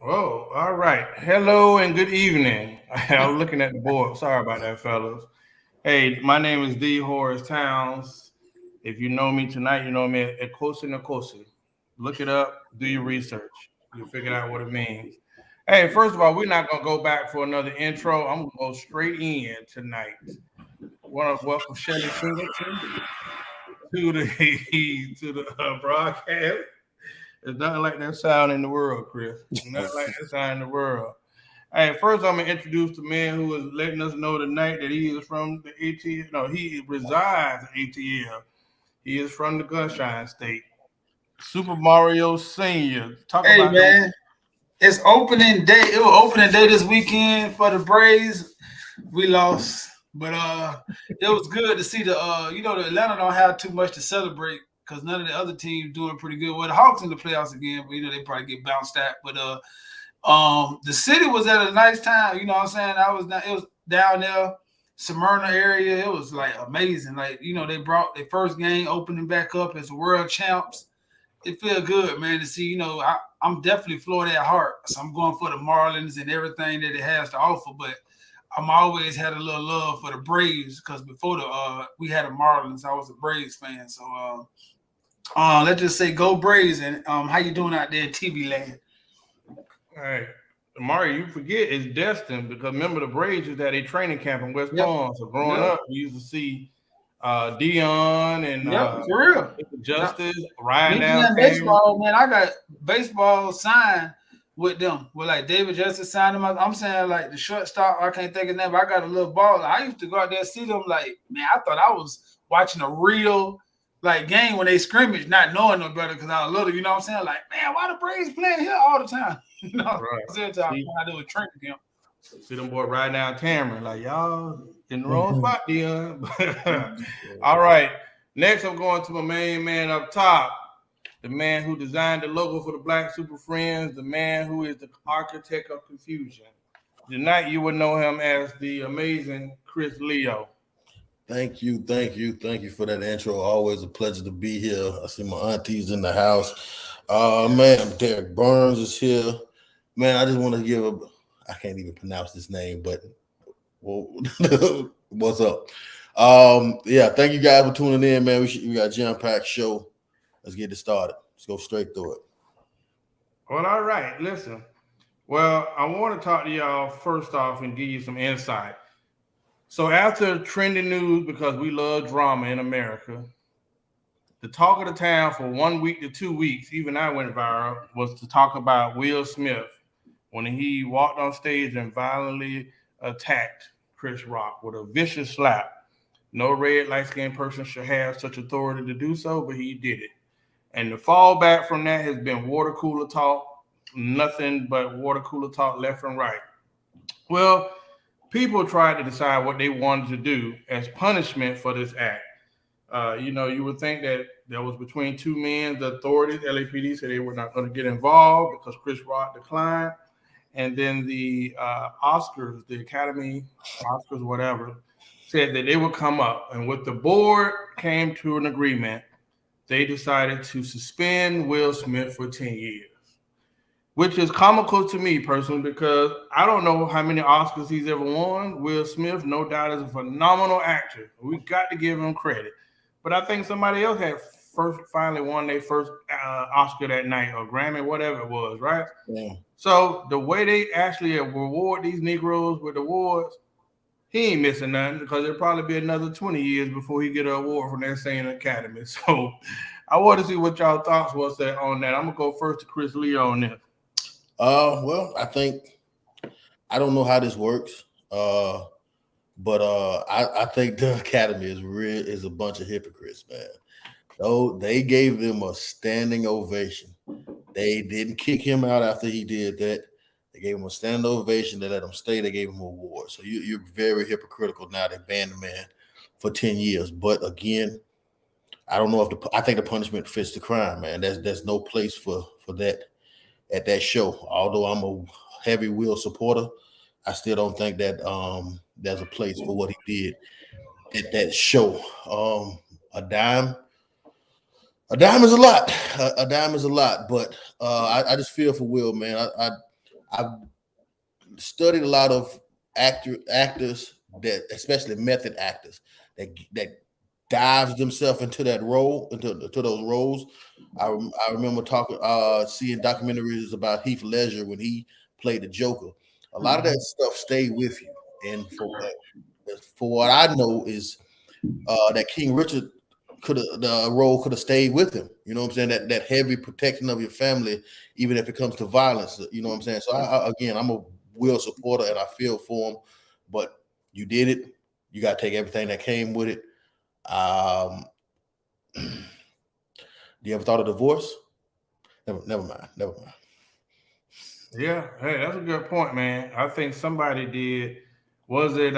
Oh, all right. Hello and good evening. I was looking at the board. Sorry about that, fellas. Hey, my name is D. Horace Towns. If you know me tonight, you know me at Kosi Nkosi. Look it up, do your research. You'll figure out what it means. Hey, first of all, we're not going to go back for another intro. I'm going to go straight in tonight. Want to welcome Shelly Singleton to the to the broadcast. There's nothing like that sound in the world, Chris. Nothing like that sound in the world. Hey, first I'm gonna introduce the man who is letting us know tonight that he is from the ATL. No, he resides in ATL. He is from the Gunshine State. Super Mario Senior. Talk Hey about the. man, it's opening day. It was opening day this weekend for the Braves. We lost, but it was good to see the Atlanta don't have too much to celebrate because none of the other teams doing pretty good. Well, the Hawks in the playoffs again, but they probably get bounced out. But the city was at a nice time. You know what I'm saying? It was down there, Smyrna area. It was like amazing. Like they brought their first game opening back up as world champs. It feel good, man, to see. I'm definitely Florida at heart, so I'm going for the Marlins and everything that it has to offer. But I'm always had a little love for the Braves because before we had the Marlins, I was a Braves fan. So let's just say go Braves. And how you doing out there in TV land? Hey, Mario, you forget it's destined because remember the Braves was at a training camp in West Yep, Palm. So growing yep, up, we used to see Dion and yep, for real. Yep. Justice riding Me down playing Cambridge. baseball, man. I got baseball signed with them. With like David Justice signed them. I'm saying like the shortstop. I can't think of his name. But I got a little ball. I used to go out there and see them. Like man, I thought I was watching a real like game when they scrimmage, not knowing no better because I was little. You know what I'm saying? Like man, why the Braves playing here all the time? Right. Until I See, do a training camp. See them boy ride down Cameron like y'all in the wrong spot, Dion. All right. Next, I'm going to my main man up top, the man who designed the logo for the Black Super Friends, the man who is the architect of confusion. Tonight, you would know him as the amazing Chris Leo. Thank you for that intro. Always a pleasure to be here. I see my aunties in the house. Man, Derek Burns is here. Man, I just want to give a. I can't even pronounce this name, but well, what's up? Yeah, thank you guys for tuning in, man. We got a jam-packed show. Let's get it started. Let's go straight through it. Well, all right. Listen. Well, I want to talk to y'all first off and give you some insight. So after trending news, because we love drama in America, the talk of the town for 1 week to 2 weeks, even I went viral, was to talk about Will Smith when he walked on stage and violently attacked Chris Rock with a vicious slap. No red light skinned person should have such authority to do so, but he did it. And the fallback from that has been water cooler talk, nothing but water cooler talk left and right. Well, people tried to decide what they wanted to do as punishment for this act. You would think that there was between two men, the authorities, LAPD said they were not going to get involved because Chris Rock declined. And then the Oscars, the Academy Oscars, whatever, said that they would come up. And with the board came to an agreement, they decided to suspend Will Smith for 10 years, which is comical to me personally because I don't know how many Oscars he's ever won. Will Smith, no doubt, is a phenomenal actor. We got to give him credit. But I think somebody else had first finally won their first Oscar that night or Grammy, whatever it was, right? Yeah. So the way they actually reward these Negroes with awards, he ain't missing nothing because it'll probably be another 20 years before he get an award from that same academy. So I want to see what y'all thoughts was that on that. I'm gonna go first to Chris Lee on this. Well, I don't know how this works. But I think the Academy is a bunch of hypocrites, man. Oh, they gave them a standing ovation. They didn't kick him out after he did that. They gave him a standing ovation. They let him stay. They gave him a award. So you're very hypocritical now. They banned the man for 10 years. But again, I don't know if I think the punishment fits the crime, man. There's no place for that at that show. Although I'm a heavy Will supporter, I still don't think that there's a place for what he did at that show. A dime, a dime is a lot. A dime is a lot, but I just feel for Will, man. I've studied a lot of actors that, especially method actors, that dives themselves into that role, into those roles. I remember seeing documentaries about Heath Ledger when he played the Joker. A lot of that stuff stayed with you, and for what I know is that King Richard the role could have stayed with him. You know what I'm saying? That heavy protection of your family, even if it comes to violence. You know what I'm saying? So again, I'm a Will supporter and I feel for him, but you did it. You got to take everything that came with it. Do you ever thought of divorce? Never mind. Yeah, hey, that's a good point, man. I think somebody did. Was it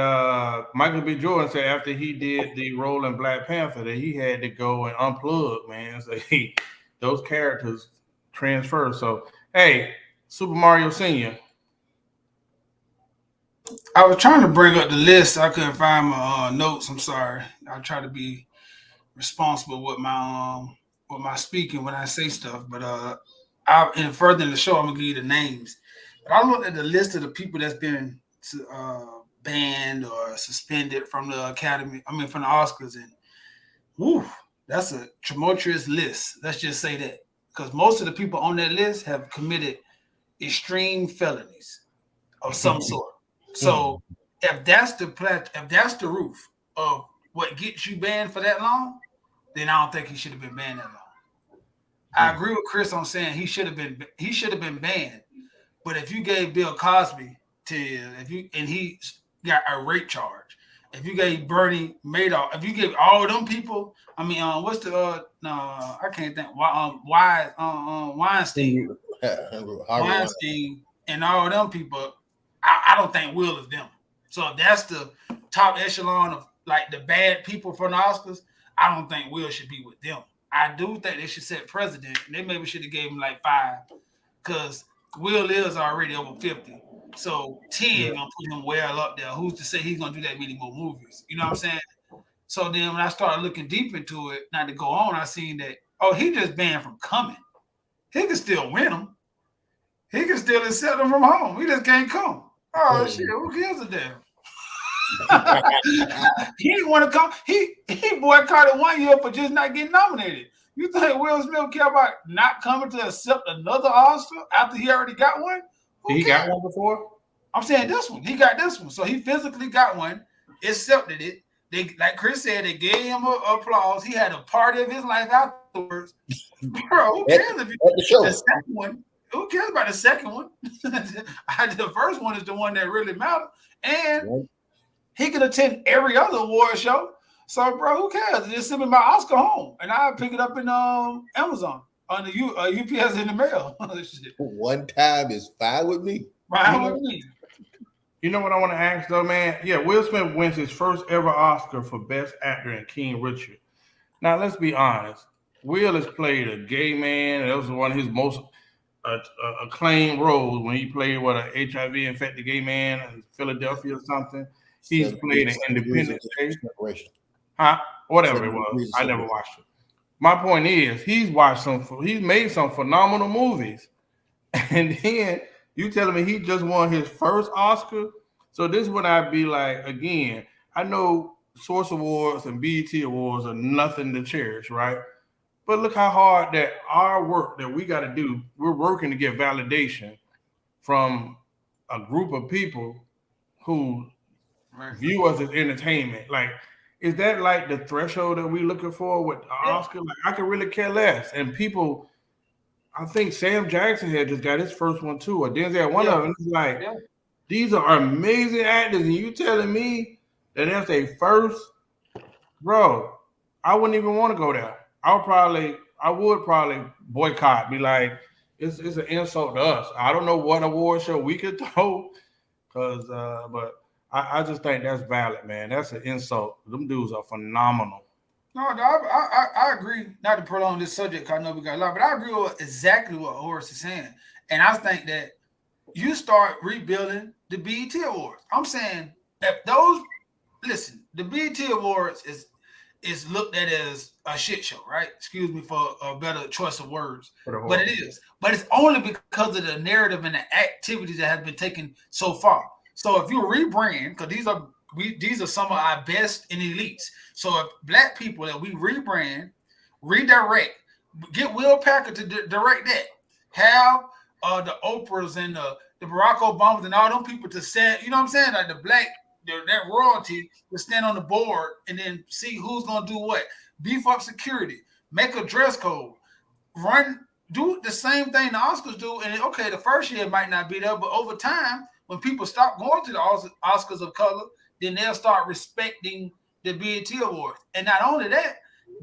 Michael B. Jordan said after he did the role in Black Panther that he had to go and unplug, man. So those characters transfer. So hey, Super Mario Senior. I was trying to bring up the list. I couldn't find my notes. I'm sorry. I try to be responsible with my speaking when I say stuff. But and further in the show, I'm gonna give you the names. But I looked at the list of the people that's been banned or suspended from the Academy. I mean, from the Oscars, and whew, that's a tumultuous list. Let's just say that, because most of the people on that list have committed extreme felonies of some sort. So if that's the roof of what gets you banned for that long, then I don't think he should have been banned that long. I agree with Chris on saying he should have been banned. But if you gave Bill Cosby and he got a rape charge, if you gave Bernie Madoff, if you gave all of them people, I mean, what's the I can't think. Weinstein, and all of them people, I don't think Will is them. So if that's the top echelon of like the bad people from the Oscars, I don't think Will should be with them. I do think they should set precedent. They maybe should have gave him like 5, because Will is already over 50. So 10 gonna put him well up there. Who's to say he's gonna do that many more movies? You know what I'm saying? So then when I started looking deep into it, not to go on, I seen that, he just banned from coming. He can still win them. He can still accept them from home. He just can't come. Oh shit, who gives a damn? He didn't want to come. He boycotted 1 year for just not getting nominated. You think Will Smith care about not coming to accept another Oscar after he already got one? He got one before? I'm saying this one. He got this one. So he physically got one, accepted it. They, like Chris said, they gave him applause. He had a party of his life afterwards. Bro, who cares if the second one? Who cares about the second one? The first one is the one that really matters. And he can attend every other award show. So, bro, who cares? Just send me my Oscar home, and I'll pick it up in Amazon on the UPS in the mail. One time is fine with me. Fine with me. You know what I want to ask though, man? Yeah, Will Smith wins his first ever Oscar for Best Actor in King Richard. Now, let's be honest. Will has played a gay man. That was one of his most acclaimed roles when he played an HIV-infected gay man in Philadelphia or something. He's played an independent state. Whatever it was. I never watched it. My point is, he's made some phenomenal movies. And then you telling me he just won his first Oscar? So this would I be like, again, I know Source Awards and BET Awards are nothing to cherish, right? But look how hard that our work that we got to do, we're working to get validation from a group of people who view us as entertainment. Like, is that like the threshold that we're looking for with the Oscar? Like, I could really care less. And people, I think Sam Jackson had just got his first one too, or Denzel, one of them. It's like, these are amazing actors, and you telling me that that's their first, bro, I wouldn't even want to go there. I would probably boycott, be like, it's an insult to us. I don't know what award show we could throw, but I just think that's valid, man. That's an insult. Them dudes are phenomenal. No, I agree. Not to prolong this subject, because I know we got a lot, but I agree with exactly what Horace is saying. And I think that you start rebuilding the BET Awards. I'm saying that the BET Awards is looked at as a shit show, right? Excuse me for a better choice of words, but it is. But it's only because of the narrative and the activities that have been taken so far. So if you rebrand, because these are some of our best and elites. So if black people that we rebrand, redirect, get Will Packer to direct that, have the Oprahs and the Barack Obamas and all them people to say, you know what I'm saying? Like the black, that royalty to stand on the board and then see who's gonna do what. Beef up security, make a dress code, do the same thing the Oscars do. And okay, the first year it might not be there, but over time, when people stop going to the Oscars of color, then they'll start respecting the BET Awards. And not only that,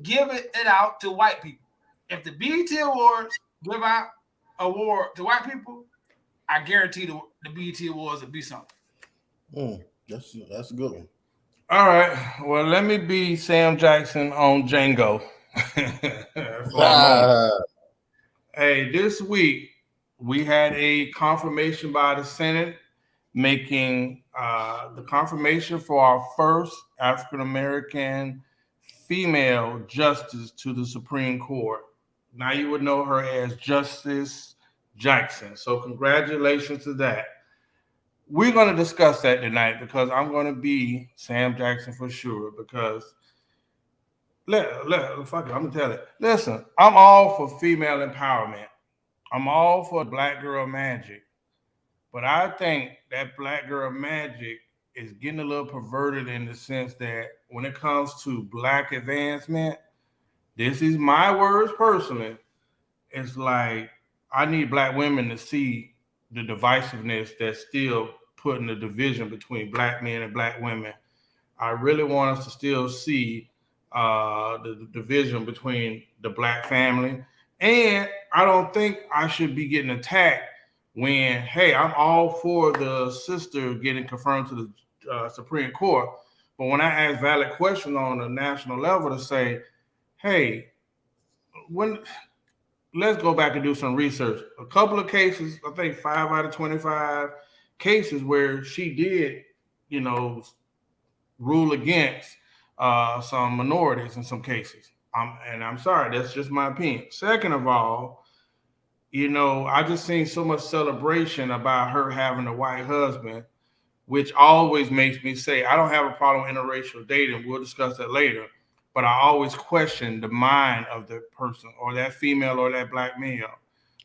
give it out to white people. If the BET Awards give out award to white people, I guarantee the BET Awards will be something. That's a good one. All right. Well, let me be Sam Jackson on Django. Hey, this week we had a confirmation by the Senate making the confirmation for our first African-American female justice to the Supreme Court. Now you would know her as Justice Jackson. So congratulations to that. We're going to discuss that tonight because I'm going to be Sam Jackson for sure. Because fuck it, I'm gonna tell it. Listen, I'm all for female empowerment. I'm all for black girl magic, but I think that black girl magic is getting a little perverted in the sense that when it comes to black advancement, this is my words personally. It's like I need black women to see the divisiveness that's still putting the division between black men and black women. I really want us to still see the division between the black family. And I don't think I should be getting attacked when, hey, I'm all for the sister getting confirmed to the Supreme Court. But when I ask valid questions on a national level to say, hey, let's go back and do some research. A couple of cases, I think 5 out of 25 cases where she did, rule against some minorities in some cases. And I'm sorry, that's just my opinion. Second of all, I just seen so much celebration about her having a white husband, which always makes me say, I don't have a problem with interracial dating. We'll discuss that later. But I always question the mind of the person or that female or that black male.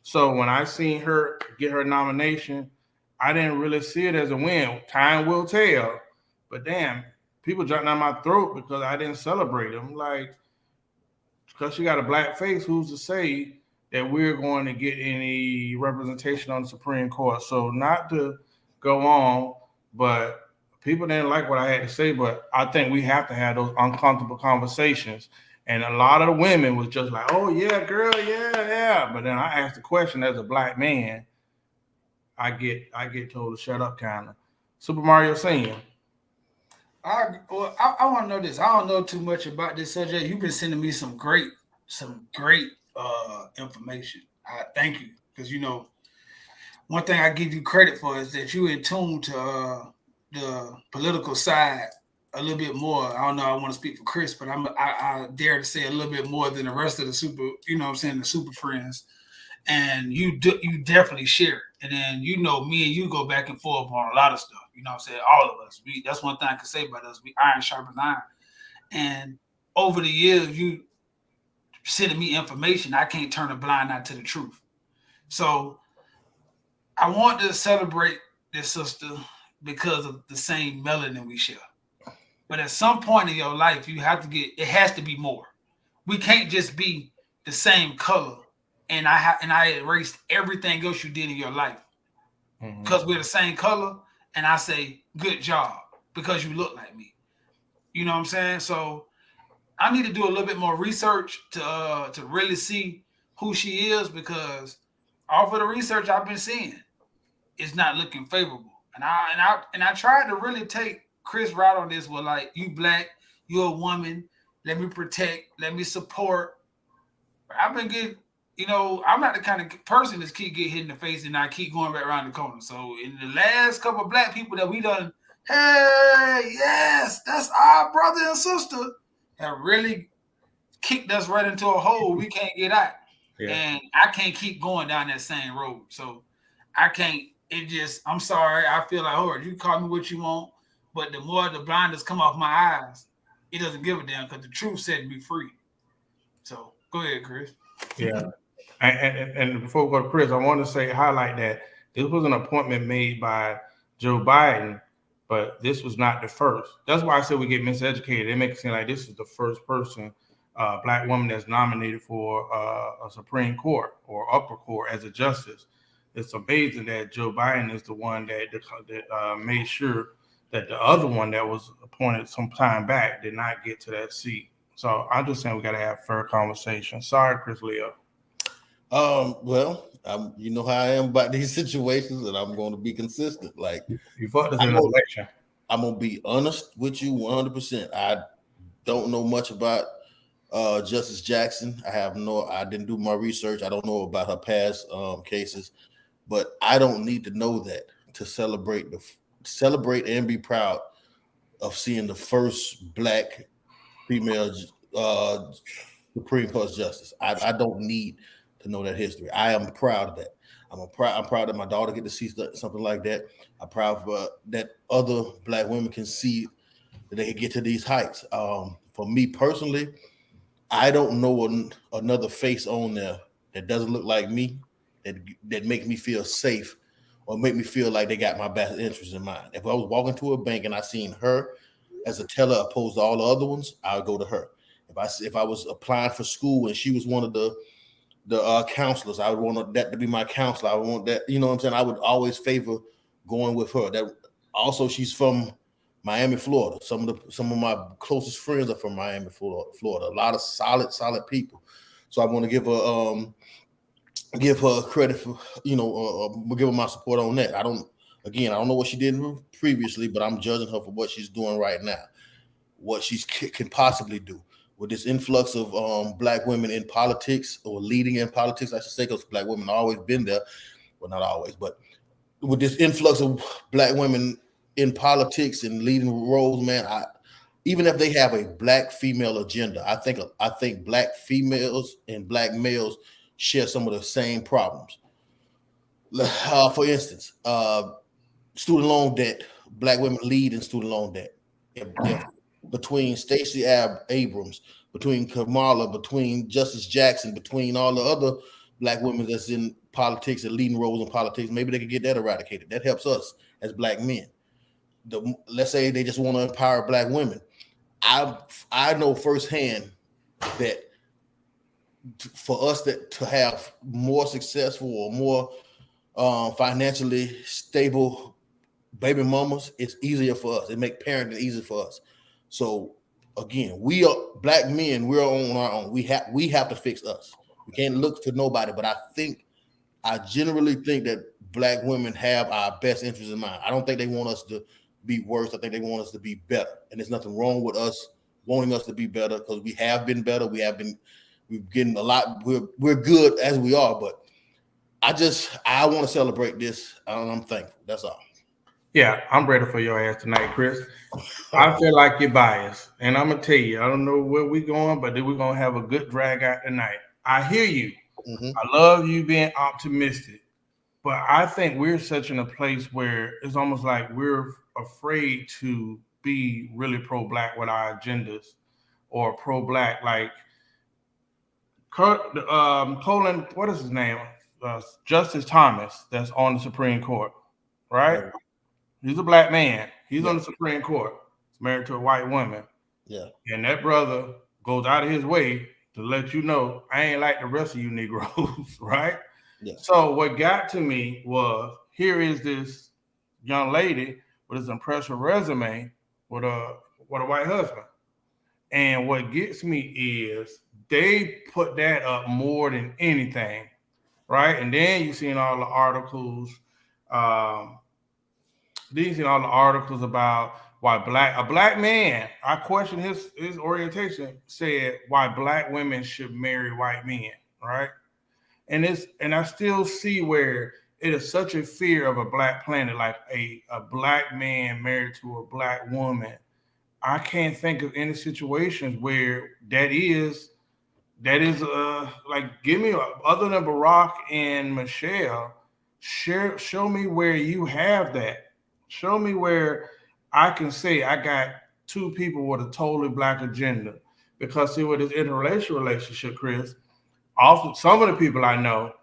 So when I seen her get her nomination, I didn't really see it as a win. Time will tell. But damn, people jumped down my throat because I didn't celebrate them. Like, because she got a black face, who's to say that we're going to get any representation on the Supreme Court? So not to go on, but people didn't like what I had to say, but I think we have to have those uncomfortable conversations. And a lot of the women was just like, oh, yeah, girl, yeah. But then I asked the question as a black man, I get told to shut up, kind of. Super Mario Senior. I want to know this. I don't know too much about this subject. You've been sending me some great information. Thank you. Because, one thing I give you credit for is that you're in tune to the political side a little bit more. I don't know. I want to speak for Chris, but I dare to say a little bit more than the rest of the super, the super friends. And you definitely share it. And then, me and you go back and forth on a lot of stuff. All of us. That's one thing I can say about us. We iron sharpens iron. And over the years, you sending me information, I can't turn a blind eye to the truth. So I want to celebrate this sister because of the same melanin we share. But at some point in your life, it has to be more. We can't just be the same color and I erased everything else you did in your life. Because we're the same color, and I say, good job, because you look like me. You know what I'm saying? So I need to do a little bit more research to really see who she is, because off of the research I've been seeing, it's not looking favorable. And I tried to really take Chris right on this. Well, like, you black, you're a woman. Let me protect. Let me support. I've been getting, I'm not the kind of person that keep getting hit in the face and I keep going back around the corner. So in the last couple of black people that we done, hey, yes, that's our brother and sister. have really kicked us right into a hole we can't get out. Yeah. And I can't keep going down that same road. So I can't. It just. I'm sorry. I feel like, oh, you call me what you want, but the more the blinders come off my eyes, it doesn't give a damn because the truth set me free. So go ahead, Chris. Yeah. And before we go to Chris, I want to highlight that this was an appointment made by Joe Biden, but this was not the first. That's why I said we get miseducated. They make it seem like this is the first person, black woman that's nominated for a Supreme Court or upper court as a justice. It's amazing that Joe Biden is the one that made sure that the other one that was appointed some time back did not get to that seat. So I'm just saying we got to have fair conversation. Sorry, Chris Leo. Well, you know how I am about these situations, and I'm going to be consistent. Like, You fucked us in the election. I'm gonna be honest with you 100%. I don't know much about Justice Jackson. I didn't do my research. I don't know about her past cases, but I don't need to know that to celebrate and be proud of seeing the first black female Supreme Court justice. I don't need to know that history. I am proud of that. I'm proud that my daughter get to see something like that. I'm proud that other black women can see that they can get to these heights. For me personally, I don't know another face on there that doesn't look like me, that make me feel safe or make me feel like they got my best interest in mind. If I was walking to a bank and I seen her as a teller opposed to all the other ones, I would go to her. If I was applying for school and she was one of the counselors, I would want that to be my counselor. I would want that, you know what I'm saying? I would always favor going with her. That also, she's from Miami, Florida. Some of my closest friends are from Miami, Florida. A lot of solid people. So I want to give her credit for, give her my support on that. I don't know what she did previously, but I'm judging her for what she's doing right now, what she can possibly do. With this influx of black women in politics, or leading in politics, I should say, because black women have always been there. Well, not always, but with this influx of black women in politics and leading roles, man, even if they have a black female agenda, I think black females and black males share some of the same problems. For instance, student loan debt. Black women lead in student loan debt. Between Stacey Abrams, between Kamala, between Justice Jackson, between all the other black women that's in politics and leading roles in politics, maybe they could get that eradicated. That helps us as black men. Let's say they just want to empower black women. I know firsthand that for us to have more successful or more financially stable baby mamas, it's easier for us. It makes parenting easier for us. So again, we are black men. We're on our own. We have to fix us. We can't look to nobody. But I generally think that black women have our best interests in mind. I don't think they want us to be worse. I think they want us to be better. And there's nothing wrong with us wanting us to be better, because we have been better. We're getting a lot. We're good as we are. But I want to celebrate this, and I'm thankful. That's all. Yeah, I'm ready for your ass tonight, Chris. I feel like you're biased. And I'm going to tell you, I don't know where we're going, but then we're going to have a good drag out tonight. I hear you. Mm-hmm. I love you being optimistic. But I think we're such in a place where it's almost like we're afraid to be really pro-black with our agendas, or pro-black. Like Colin, what is his name? Justice Thomas, that's on the Supreme Court, right? He's a black man. He's on the Supreme Court. He's married to a white woman. Yeah. And that brother goes out of his way to let you know, I ain't like the rest of you Negroes, right? Yeah. So what got to me was, here is this young lady with this impressive resume with a white husband. And what gets me is they put that up more than anything, right? And then you've seen all the articles. These are all the articles about why a black man, I question his orientation, said why black women should marry white men, right? And I still see where it is such a fear of a black planet, like a black man married to a black woman. I can't think of any situations where that is like, give me other than Barack and Michelle, show me where you have that. Show me where I can say I got two people with a totally black agenda. Because see, with this interracial relationship, Chris, often some of the people I know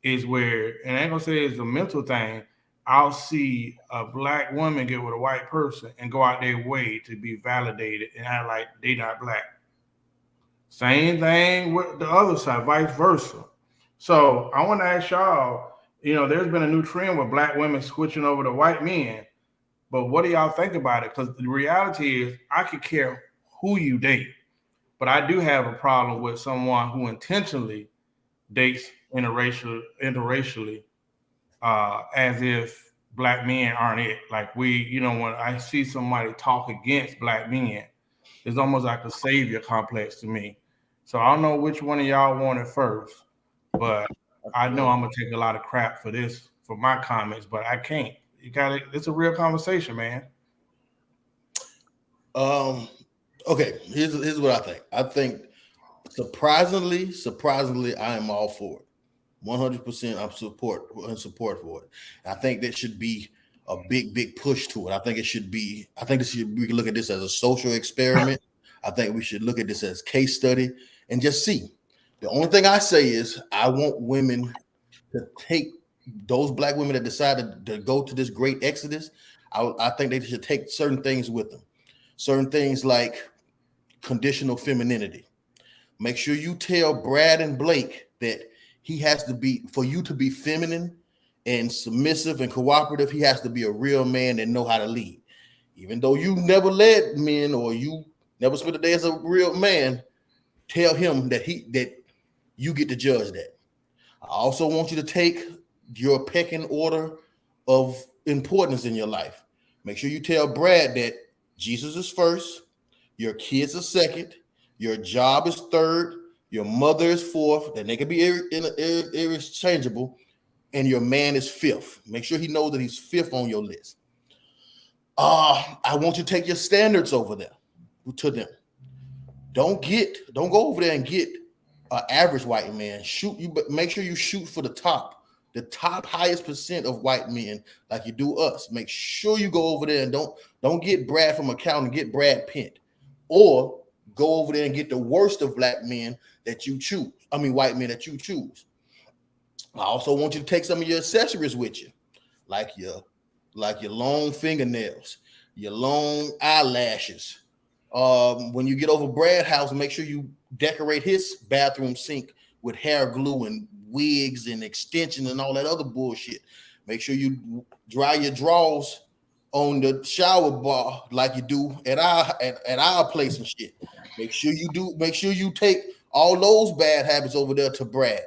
is where, and I ain't gonna say it's a mental thing. I'll see a black woman get with a white person and go out their way to be validated and act like they not black. Same thing with the other side, vice versa. So I want to ask y'all, there's been a new trend with black women switching over to white men. But what do y'all think about it? Because the reality is, I could care who you date, but I do have a problem with someone who intentionally dates interracially, as if black men aren't it. Like when I see somebody talk against black men, it's almost like a savior complex to me. So I don't know which one of y'all want it first, but I know I'm gonna take a lot of crap for this for my comments, but I can't. It's a real conversation, man. Okay, here's what I think. I think surprisingly, I am all for it. 100% I'm support for it. I think that should be a big push to it. I think we can look at this as a social experiment. I think we should look at this as case study and just see. The only thing I say is I want women to take those black women that decided to go to this great exodus. I think they should take certain things with them. Certain things like conditional femininity. Make sure you tell Brad and Blake that he has to be, for you to be feminine and submissive and cooperative, he has to be a real man and know how to lead. Even though you never led men or you never spent a day as a real man, tell him that you get to judge that. I also want you to take your pecking order of importance in your life. Make sure you tell Brad that Jesus is first, your kids are second, your job is third, your mother is fourth, then they can be interchangeable, and your man is fifth. Make sure he knows that he's fifth on your list. I want you to take your standards over there to them. Don't go over there and get an average white man. But make sure you shoot for the top highest percent of white men, like you do us. Make sure you go over there and don't get Brad from accounting, get Brad Pent, or go over there and get the worst of black men that you choose. I mean, white men that you choose. I also want you to take some of your accessories with you, like your long fingernails, your long eyelashes. When you get over Brad's house, make sure you decorate his bathroom sink with hair glue and wigs and extensions and all that other bullshit. Make sure you dry your drawers on the shower bar like you do at our place and shit. Make sure you take all those bad habits over there to Brad.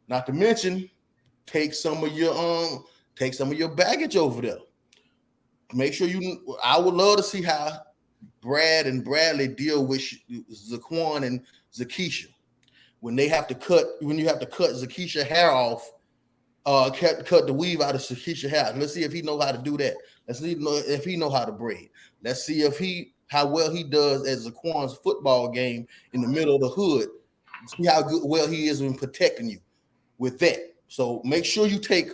Not to mention, take some of your baggage over there. Make sure I would love to see how Brad and Bradley deal with Zaquan and Zakisha when you have to cut Zakisha hair off, cut the weave out of Zakisha hair. Let's see if he knows how to do that. Let's see if he knows how to braid. Let's see how well he does at Zaquan's football game in the middle of the hood. See how well he is in protecting you with that. So make sure you take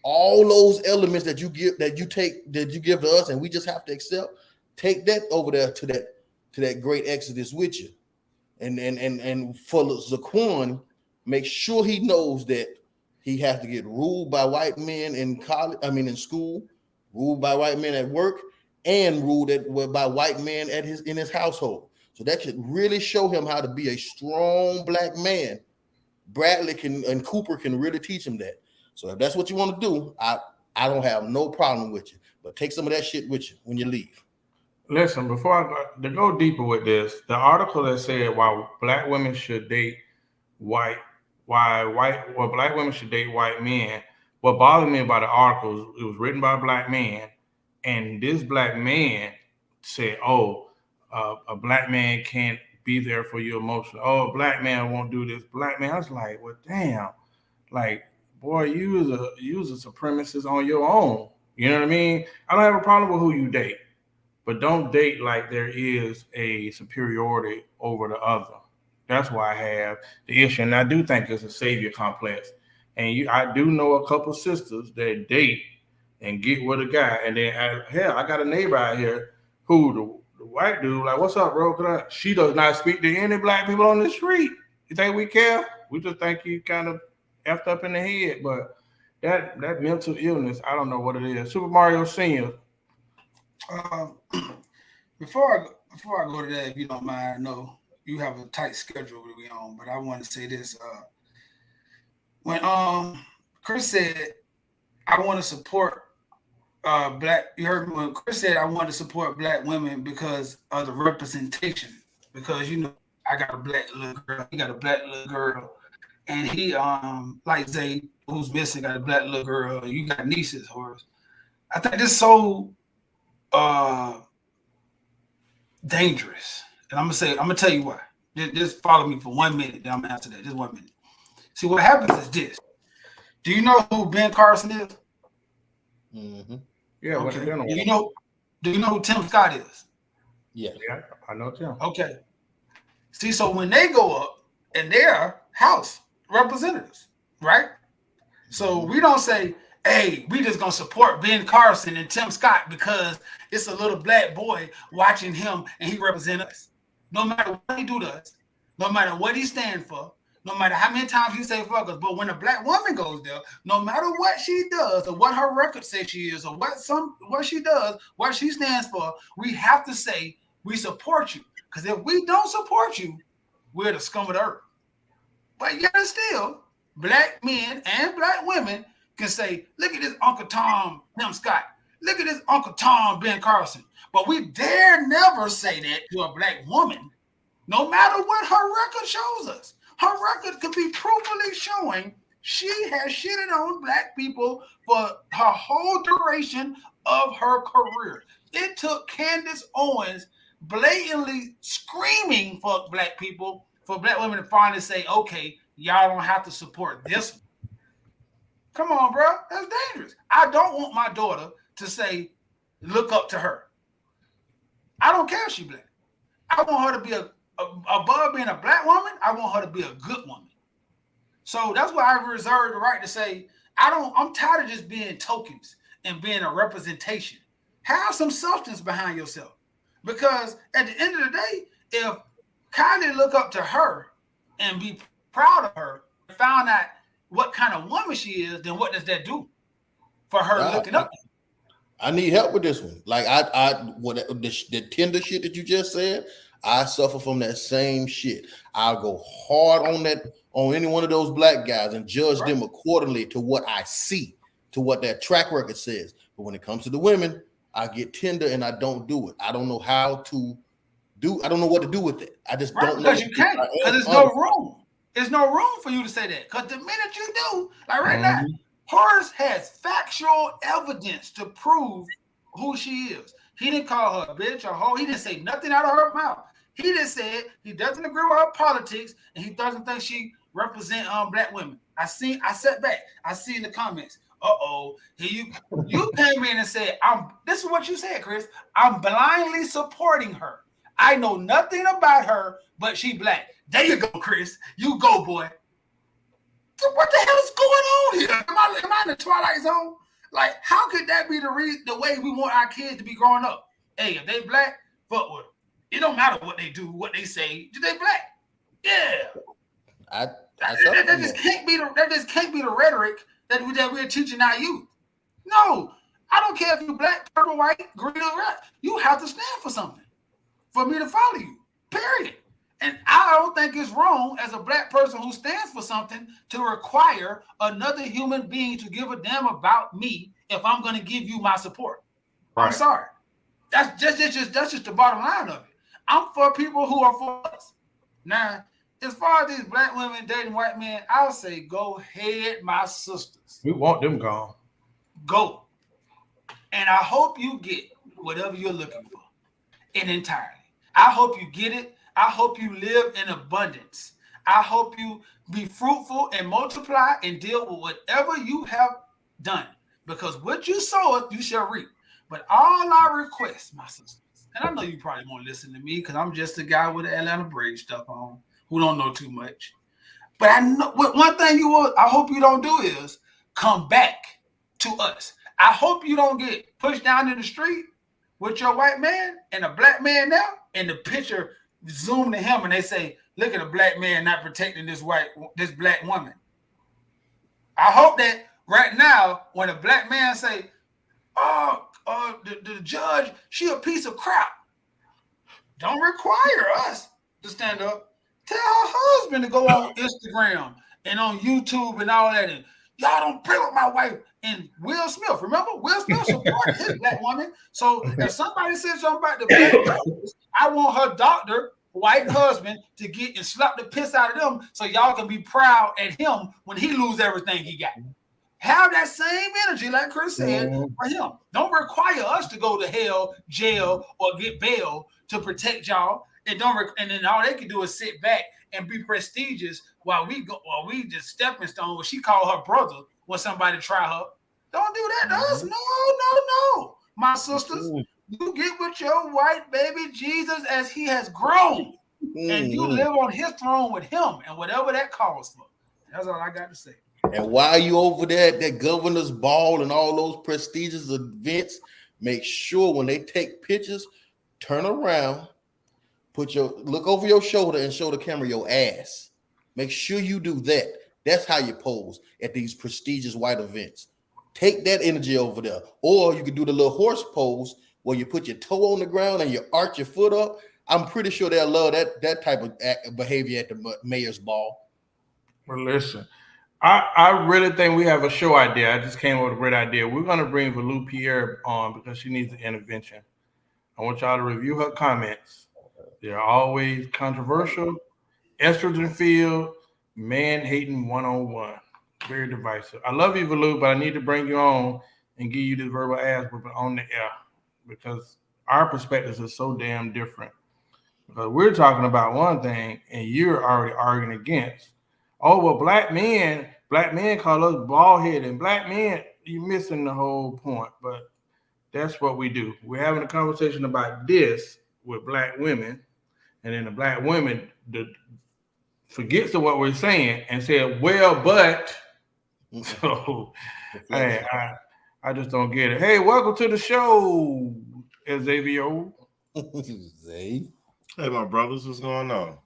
all those elements that you give to us, and we just have to accept. Take that over there to that great exodus with you, and for Zaquan, make sure he knows that he has to get ruled by white men in college. I mean, in school, ruled by white men at work, and ruled by white men in his household. So that should really show him how to be a strong black man. Bradley and Cooper can really teach him that. So if that's what you want to do, I don't have no problem with you. But take some of that shit with you when you leave. Listen, before to go deeper with this, the article that said why black women should date black women should date white men. What bothered me about the article, it was written by a black man, and this black man said, a black man can't be there for you emotionally. Oh, a black man won't do this. Black man, I was like, well, damn, like, boy, you was a supremacist on your own. You know what I mean? I don't have a problem with who you date, but don't date like there is a superiority over the other. That's why I have the issue, and I do think it's a savior complex. And I do know a couple sisters that date and get with a guy, and then hell, I got a neighbor out here who the white dude like, "What's up, bro? She does not speak to any black people on the street. You think we care? We just think you kind of effed up in the head." But that mental illness, I don't know what it is. Super Mario Senior. Before I go to that, if you don't mind, I know you have a tight schedule to be on, but I want to say this. When Chris said, I want to support black, you heard me when Chris said I want to support black women because of the representation. Because I got a black little girl, he got a black little girl, and he like Zay, who's missing, got a black little girl, you got nieces, Horace. I think this is so dangerous. And I'm gonna tell you why. Just follow me for 1 minute, then I'm gonna answer that. Just 1 minute. See, what happens is this. Do you know who Ben Carson is? Mm-hmm. Yeah. Okay. Do you know who Tim Scott is? Yeah, I know Tim. Okay. See, so when they go up and they're House representatives, right? So we don't say, hey, we just gonna support Ben Carson and Tim Scott because it's a little black boy watching him and he represents us. No matter what he do to us, no matter what he stand for, no matter how many times he say fuck us, but when a black woman goes there, no matter what she does or what her record says she is or what she does, what she stands for, we have to say we support you. Because if we don't support you, we're the scum of the earth. But yet and still, black men and black women can say, look at this Uncle Tom, Tim Scott. Look at this Uncle Tom, Ben Carson. But we dare never say that to a black woman, no matter what her record shows us. Her record could be properly showing she has shitted on black people for her whole duration of her career. It took Candace Owens blatantly screaming for black people, for black women to finally say, okay, y'all don't have to support this one. Come on, bro. That's dangerous. I don't want my daughter to say, look up to her. I don't care if she's black. I want her to be above being a black woman. I want her to be a good woman. So that's why I reserve the right to say, I'm tired of just being tokens and being a representation. Have some substance behind yourself. Because at the end of the day, if Kylie look up to her and be proud of her, and found out what kind of woman she is, then what does that do for her looking up? I need help with this one. Like the tender shit that you just said, I suffer from that same shit. I'll go hard on any one of those black guys and judge them accordingly to what I see, to what their track record says. But when it comes to the women, I get tender and I don't do it. I don't know how to do. I don't know what to do with it. I just don't know. Because you can't. Because there's no room. There's no room for you to say that. Because the minute you do, like right now, Horace has factual evidence to prove who she is. He didn't call her a bitch or hoe. He didn't say nothing out of her mouth. He just said he doesn't agree with her politics and he doesn't think she represents black women. I sat back. I see in the comments. You came in and said, this is what you said, Chris. I'm blindly supporting her. I know nothing about her, but she black. There you go, Chris. You go, boy. So what the hell is going on here? Am I in the Twilight Zone? Like, how could that be the way we want our kids to be growing up? Hey, if they black, fuck with them. It don't matter what they do, what they say. They black. Yeah. That just can't be the rhetoric that we're teaching our youth. No, I don't care if you're black, purple, white, green, or red. You have to stand for something for me to follow you. Period. And I don't think it's wrong as a black person who stands for something to require another human being to give a damn about me if I'm going to give you my support. Right. I'm sorry. That's just the bottom line of it. I'm for people who are for us. Now, as far as these black women dating white men, I'll say go ahead, my sisters. We want them gone. Go. And I hope you get whatever you're looking for in entirety. I hope you get it. I hope you live in abundance. I hope you be fruitful and multiply and deal with whatever you have done. Because what you sow, you shall reap. But all I request, my sisters, and I know you probably won't listen to me because I'm just a guy with the Atlanta Braves stuff on who don't know too much. But I know one thing I hope you don't do is come back to us. I hope you don't get pushed down in the street with your white man and a black man now, and the picture zoom to him and they say, look at a black man not protecting this black woman. I hope that right now, when a black man say, the judge, she a piece of crap, don't require us to stand up. Tell her husband to go on Instagram and on YouTube and all that. And y'all don't play with my wife. And Will Smith, remember? Will Smith supported his black woman. So if somebody says something about the black doctors, I want her doctor, white husband, to get and slap the piss out of them so y'all can be proud at him when he lose everything he got. Have that same energy, like Chris said, for him. Don't require us to go to hell, jail, or get bail to protect y'all. And then all they can do is sit back and be prestigious while we just stepping stone. What she call her brother when somebody try her. Don't do that to us. No. My sisters, you get with your white baby Jesus as he has grown. And you live on his throne with him and whatever that calls for. That's all I got to say. And while you over there at that governor's ball and all those prestigious events, make sure when they take pictures, turn around, look over your shoulder and show the camera your ass. Make sure you do that. That's how you pose at these prestigious white events. Take that energy over there. Or you can do the little horse pose where you put your toe on the ground and you arch your foot up. I'm pretty sure they'll love that type of behavior at the mayor's ball. Well, listen, I really think we have a show idea. I just came up with a great idea. We're going to bring Valu Pierre on because she needs an intervention. I want y'all to review her comments. They're always controversial, estrogen field, man-hating one-on-one. Very divisive. I love you, Valu, but I need to bring you on and give you this verbal ass whooping on the air because our perspectives are so damn different. Because we're talking about one thing and you're already arguing against. Oh, well, black men call us bald-headed. And black men, you're missing the whole point. But that's what we do. We're having a conversation about this with black women. And then the black women forgets what we're saying and said, well, but. So, hey, I just don't get it. Hey, welcome to the show, Xavier. Hey, my brothers, what's going on?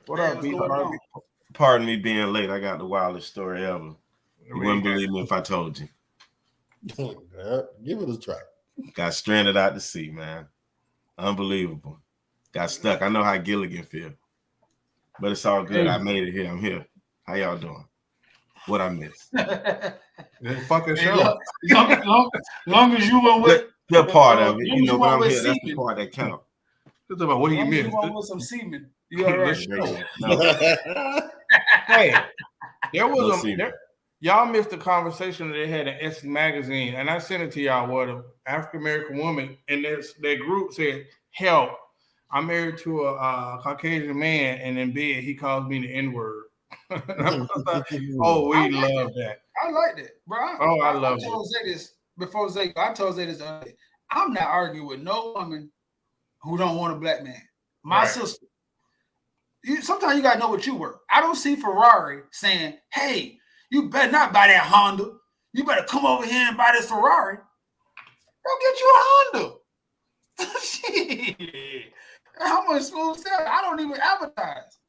What up, B? Pardon me being late. I got the wildest story ever. You wouldn't believe me if I told you. Give it a try. Got stranded out to sea, man. Unbelievable. Got stuck. I know how Gilligan feel. But it's all good. I made it here. I'm here. How y'all doing? What I missed? This fucking show. Long as you went with the part of it, you know, when I'm here, that's the part that counts. It's about what you missed. You went with some semen. You all right? Hey, there was y'all missed the conversation that they had in Essence Magazine, and I sent it to y'all. What an African American woman in their group said, "Help! I'm married to a Caucasian man, and in bed he calls me the N-word." Oh, we love that. I like that, bro. I love it. I told Zay this before Zay. I told Zay this other day. I'm not arguing with no woman who don't want a black man. My sister. Sometimes you gotta know what you were. I don't see Ferrari saying, "Hey, you better not buy that Honda. You better come over here and buy this Ferrari. Go get you a Honda." Shit. How much smooth stuff? I don't even advertise.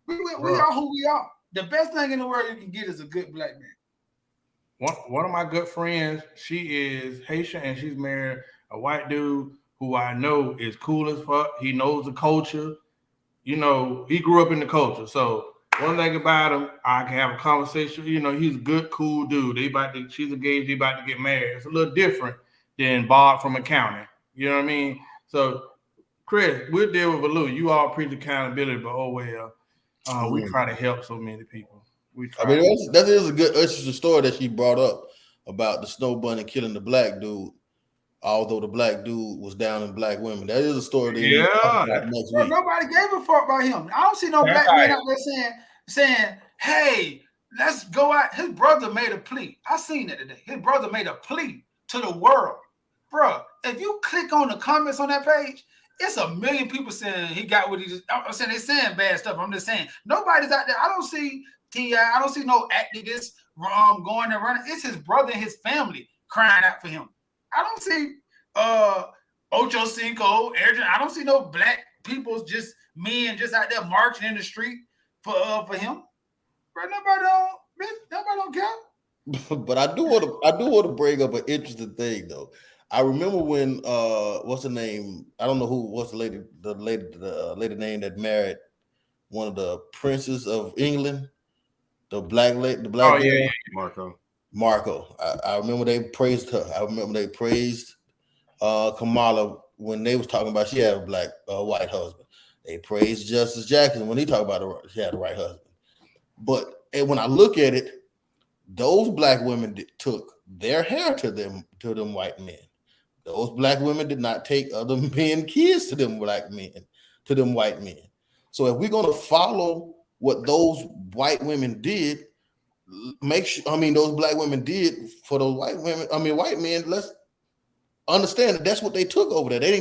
We are who we are. The best thing in the world you can get is a good black man. One of my good friends, she is Haitian and she's married a white dude who I know is cool as fuck. He knows the culture. You know, he grew up in the culture. So one thing about him, I can have a conversation. You know, he's a good, cool dude. She's engaged. He about to get married. It's a little different than Bob from accounting. You know what I mean? So, Chris, we'll deal with Valu. You all preach accountability, but oh well. We try to help so many people. That is a good interesting story that she brought up about the snow bunny killing the black dude. Although the black dude was down in black women, that is a story. Next week. Nobody gave a fuck about him. I don't see no black man out there saying, "Hey, let's go out." His brother made a plea. I seen that today. His brother made a plea to the world, bro. If you click on the comments on that page, it's a million people saying he got what he just. I'm saying they saying bad stuff. I'm just saying nobody's out there. I don't see T.I. I don't see no activists going and running. It's his brother and his family crying out for him. I don't see Ocho Cinco, Adrian. I don't see no black people, just men just out there marching in the street for him. Bro, nobody don't care. But I do want to bring up an interesting thing though. I remember when what's the name? I don't know what's the lady name that married one of the princes of England, the black Oh yeah, Marco. I remember they praised her. I remember they praised Kamala when they was talking about she had a white husband. They praised Justice Jackson when he talked about she had a white husband. But when I look at it, those black women took their hair to them white men. Those black women did not take other men kids to them black men, to them white men. So if we're going to follow what those white women did, those black women did for those white men, let's understand that that's what they took over there. They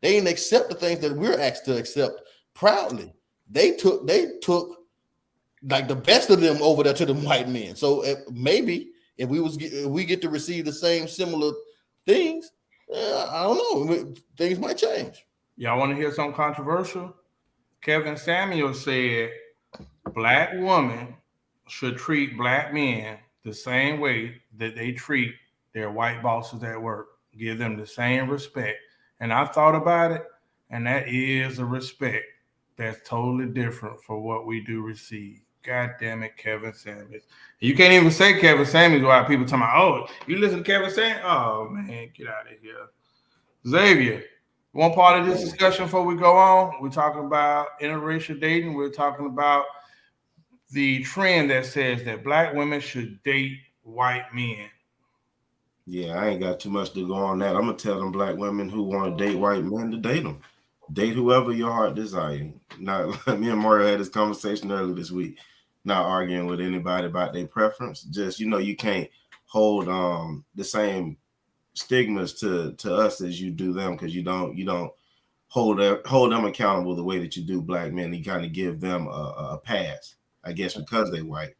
didn't accept the things that we're asked to accept proudly. They took like the best of them over there to them white men. So maybe if we get to receive the same similar things, I don't know, things might change. Y'all want to hear something controversial? Kevin Samuel said black women should treat black men the same way that they treat their white bosses at work. Give them the same respect. And I thought about it, and that is a respect that's totally different for what we do receive. God damn it, Kevin Samuels. You can't even say Kevin Samuels while people talking about, oh, you listen to Kevin Samuels? Oh, man, get out of here. Xavier, one part of this discussion before we go on, we're talking about interracial dating. We're talking about the trend that says that black women should date white men. Yeah, I ain't got too much to go on that. I'm going to tell them black women who want to date white men to date them. Date whoever your heart desires. Not me and Mario had this conversation earlier this week. Not arguing with anybody about their preference. Just, you can't hold the same stigmas to us as you do them, because you don't hold them accountable the way that you do black men. You kind of give them a pass, I guess, because they white.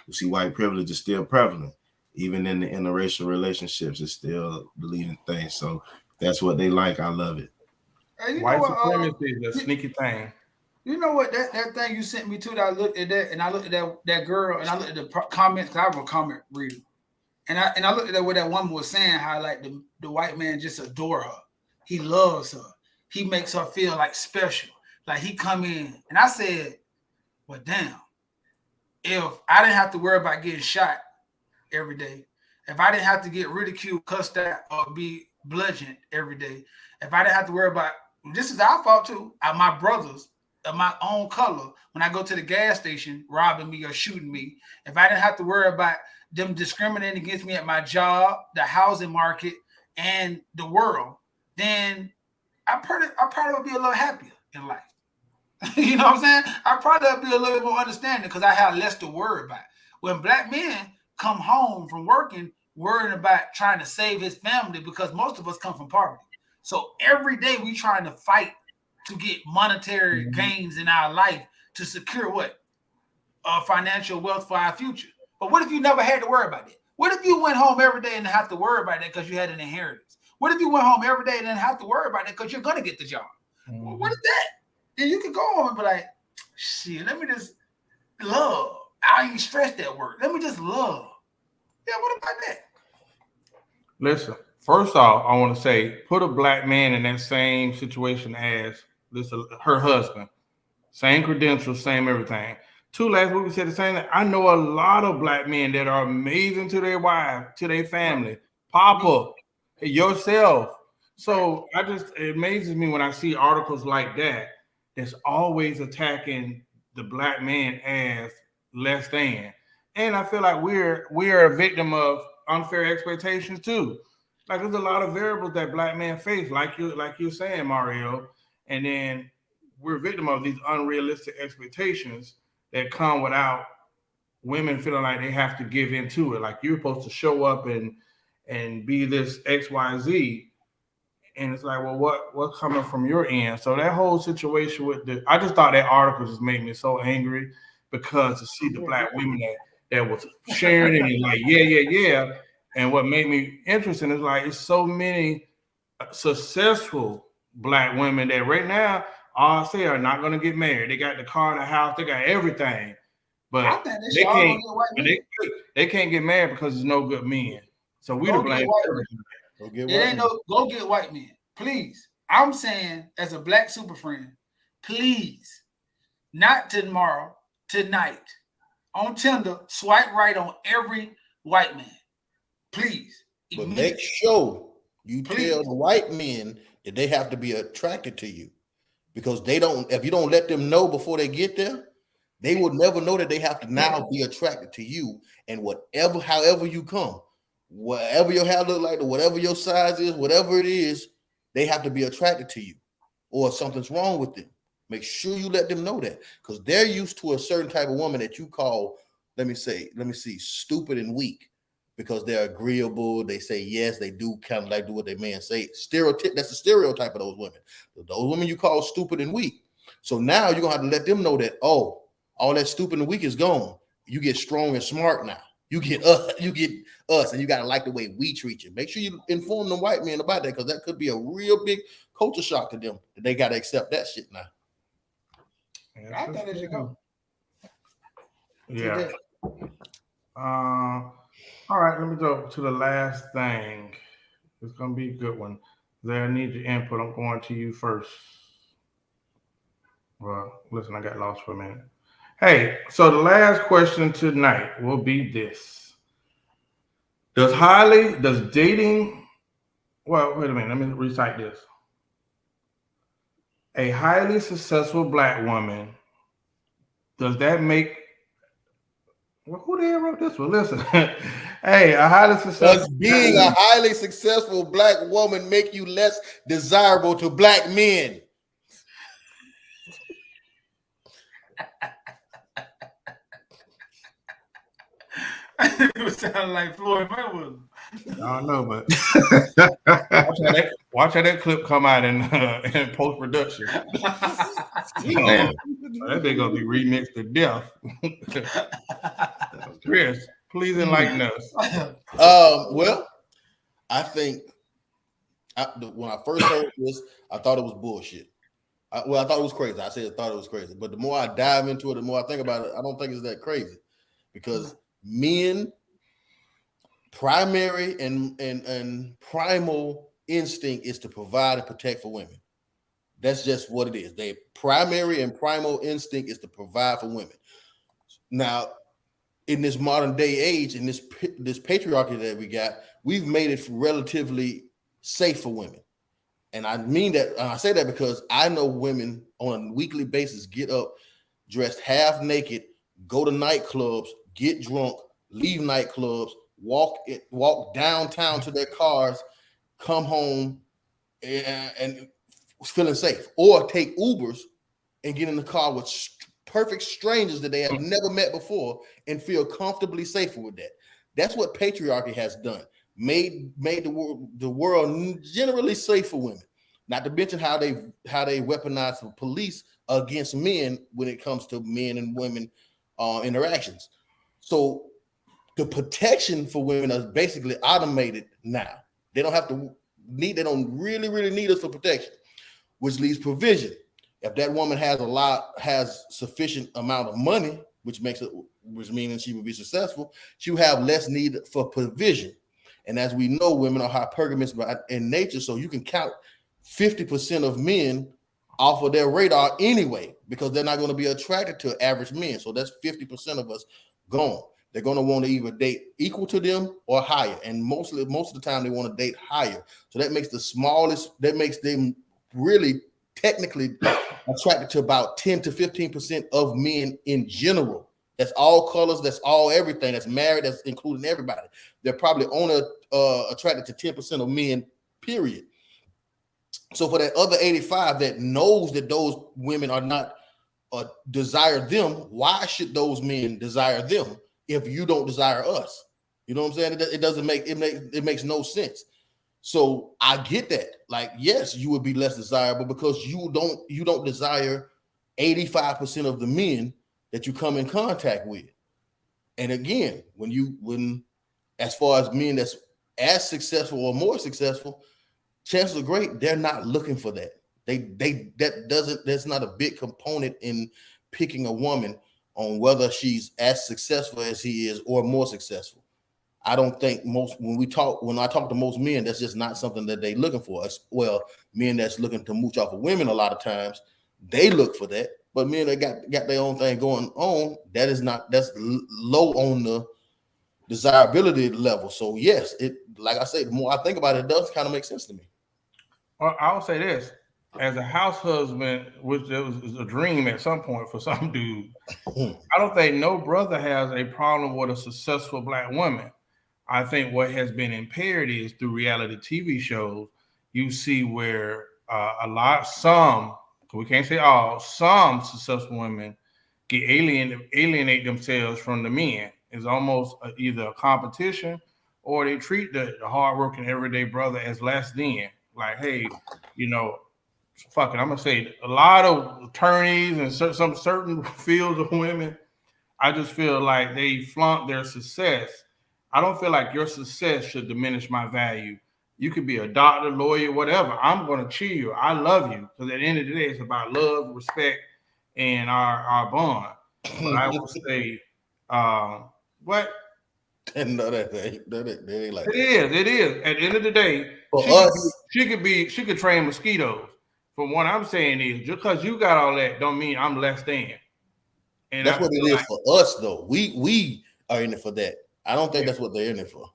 You see, white privilege is still prevalent. Even in the interracial relationships, it's still the leading thing. So that's what they like. I love it. Hey, white supremacy is a sneaky thing. You know what? That thing you sent me to, that I looked at that, and I looked at that girl, and I looked at the comments, because I have a comment reader. And I looked at what that woman was saying, how like the white man just adore her. He loves her. He makes her feel like special. Like he come in, and I said, well, damn, if I didn't have to worry about getting shot every day, if I didn't have to get ridiculed, cussed out, or be bludgeoned every day, if I didn't have to worry about, this is our fault too, my brothers of my own color, when I go to the gas station robbing me or shooting me, if I didn't have to worry about them discriminating against me at my job, the housing market, and the world, then I probably would be a little happier in life. You know what I'm saying? I probably would be a little bit more understanding because I have less to worry about. When black men come home from working, worrying about trying to save his family, because most of us come from poverty. So every day we trying to fight to get monetary gains in our life to secure what? Financial wealth for our future. But what if you never had to worry about it? What if you went home every day and didn't have to worry about that because you had an inheritance? What if you went home every day and didn't have to worry about it because you're going to get the job? Well, what is that? Then you can go home and be like, shit, let me just love. I ain't stressed at work. Let me just love. Yeah, what about that? Listen, first off, I want to say, put a black man in that same situation as her husband. Same credentials, same everything. Last week we said the same thing. I know a lot of black men that are amazing to their wife, to their family. Papa, yourself. So it amazes me when I see articles like that that's always attacking the black man as less than. And I feel like we're a victim of unfair expectations too. Like there's a lot of variables that black men face, like you're saying, Mario, and then we're a victim of these unrealistic expectations that come without women feeling like they have to give into it. Like you're supposed to show up and be this XYZ. And it's like, well, what's coming from your end? So that whole situation I just thought that article just made me so angry because to see the black women that was sharing it and like, yeah. And what made me interesting is like, it's so many successful black women that right now, all I say are not going to get married. They got the car, the house, they got everything, but they can't get married because there's no good men. So we to blame. Go get white men, please. I'm saying as a black super friend, please, not tomorrow, tonight, on Tinder, swipe right on every white man, please. But make sure you tell the white men that they have to be attracted to you, because if you don't let them know before they get there, they will never know that they have to now be attracted to you. And however you come, whatever your hair look like, or whatever your size is, whatever it is, they have to be attracted to you, or something's wrong with them. Make sure you let them know that, because they're used to a certain type of woman that you call, let me see, stupid and weak, because they're agreeable. They say yes, they do kind of like do what they man say. That's the stereotype of those women. Those women you call stupid and weak. So now you're gonna have to let them know that, oh, all that stupid and weak is gone. You get strong and smart now. You get us, and you gotta like the way we treat you. Make sure you inform the white men about that, because that could be a real big culture shock to them. That they gotta accept that shit now. I think they should go. Yeah. All right, let me go to the last thing. It's gonna be a good one. There, I need your input. I'm going to you first. Well, listen, I got lost for a minute. Hey, so the last question tonight will be this. Does dating, well, wait a minute, let me recite this. A highly successful black woman, does that make, well, who the hell wrote this one? Listen, hey, a highly successful. Does being a highly successful black woman make you less desirable to black men? It sounded like Floyd Mayweather. I don't know, but watch how that clip come out in post production. That thing gonna be remixed to death. Chris, please enlighten us. Well, I think when I first heard this, I thought it was bullshit. I thought it was crazy. I thought it was crazy, but the more I dive into it, the more I think about it, I don't think it's that crazy, because men primary and primal instinct is to provide and protect for women. That's just what it is. Their primary and primal instinct is to provide for women. Now, in this modern day age, in this patriarchy that we got, we've made it relatively safe for women. And I mean that, and I say that because I know women on a weekly basis get up, dressed half naked, go to nightclubs, get drunk, leave nightclubs, walk downtown to their cars, come home and feeling safe, or take Ubers and get in the car with perfect strangers that they have never met before and feel comfortably safer with that. That's what patriarchy has done. Made the world generally safe for women. Not to mention how they weaponize the police against men when it comes to men and women interactions. So the protection for women is basically automated now. They don't really need us for protection, which leaves provision. If that woman has sufficient amount of money, which means she will be successful, she will have less need for provision. And as we know, women are hypergamous in nature, so you can count 50% of men off of their radar anyway, because they're not going to be attracted to average men. So that's 50% of us gone. They're going to want to either date equal to them or higher. And most of the time they want to date higher. So that makes them really technically attracted to about 10 to 15% of men in general. That's all colors, that's all everything, that's married, that's including everybody. They're probably only attracted to 10% of men, period. So for that other 85 that knows that those women are not desire them, why should those men desire them if you don't desire us? You know what I'm saying? It makes no sense. So I get that. Like, yes, you would be less desirable because you don't desire 85% of the men that you come in contact with. And again, when as far as men that's as successful or more successful, chances are great they're not looking for that. That's not a big component in picking a woman on whether she's as successful as he is or more successful. I don't think when I talk to most men, that's just not something that they looking for. Well, men that's looking to mooch off of women, a lot of times they look for that. But men that got their own thing going on, that's low on the desirability level. So yes, like I say, the more I think about it, it does kind of make sense to me. Well, I would say this: as a house husband, which is a dream at some point for some dude, I don't think no brother has a problem with a successful black woman. I think what has been impaired is through reality TV shows, you see where we can't say all, some successful women alienate themselves from the men. It's almost either a competition or they treat the hardworking everyday brother as less than. Like, hey, fuck it, I'm gonna say a lot of attorneys and some certain fields of women, I just feel like they flaunt their success. I don't feel like your success should diminish my value. You could be a doctor, lawyer, whatever. I'm going to cheer you. I love you because at the end of the day, it's about love, respect, and our bond. But I will say, what? No, that ain't like that. It is. At the end of the day, she could train mosquitoes. From what I'm saying is, just because you got all that, don't mean I'm less than. And that's what it is for us, though. We are in it for that. I don't think that's what they're in it for.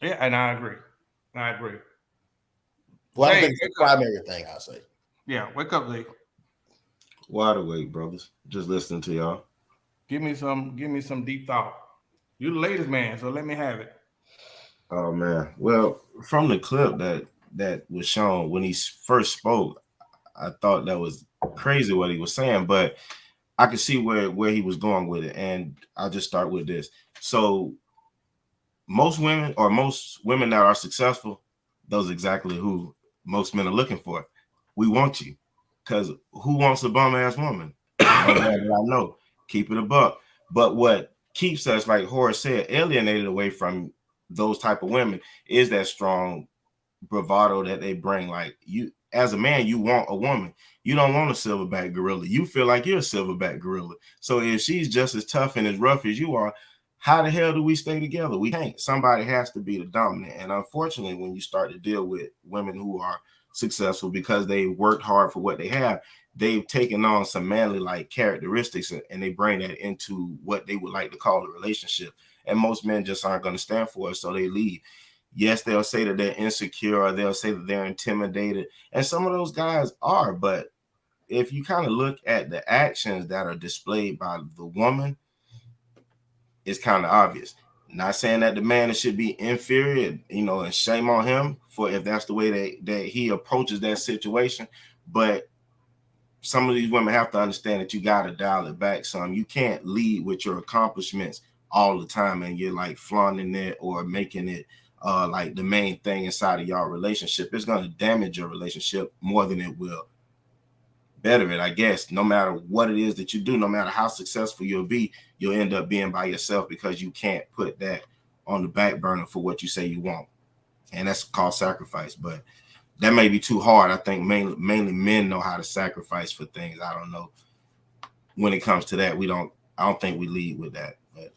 Yeah, and I agree. Well, I think it's a primary thing, I'll say. Yeah, wake up, Lee. Wide awake, brothers. Just listening to y'all. Give me some deep thought. You're the latest man, so let me have it. Oh man. Well, from the clip that was shown when he first spoke, I thought that was crazy what he was saying, but I could see where he was going with it. And I'll just start with this. So most women that are successful, those are exactly who most men are looking for. We want you, because who wants a bum ass woman? I know. Keep it a buck. But what keeps us, like Horace said, alienated away from those type of women is that strong bravado that they bring. Like, you, as a man, you want a woman. You don't want a silverback gorilla. You feel like you're a silverback gorilla. So if she's just as tough and as rough as you are, how the hell do we stay together? We can't. Somebody has to be the dominant. And unfortunately, when you start to deal with women who are successful because they worked hard for what they have, they've taken on some manly like characteristics and they bring that into what they would like to call a relationship. And most men just aren't going to stand for it, so they leave. Yes, they'll say that they're insecure, or they'll say that they're intimidated, and some of those guys are. But if you kind of look at the actions that are displayed by the woman, it's kind of obvious. Not saying that the man should be inferior, and shame on him for if that's the way that he approaches that situation. But some of these women have to understand that you got to dial it back some. You can't lead with your accomplishments all the time and you're like flaunting it or making it like the main thing inside of your relationship. It's going to damage your relationship more than it will better it, I guess. No matter what it is that you do, no matter how successful you'll be, you'll end up being by yourself because you can't put that on the back burner for what you say you want. And that's called sacrifice. But that may be too hard. I think mainly men know how to sacrifice for things. I don't know. When it comes to that, I don't think we lead with that. But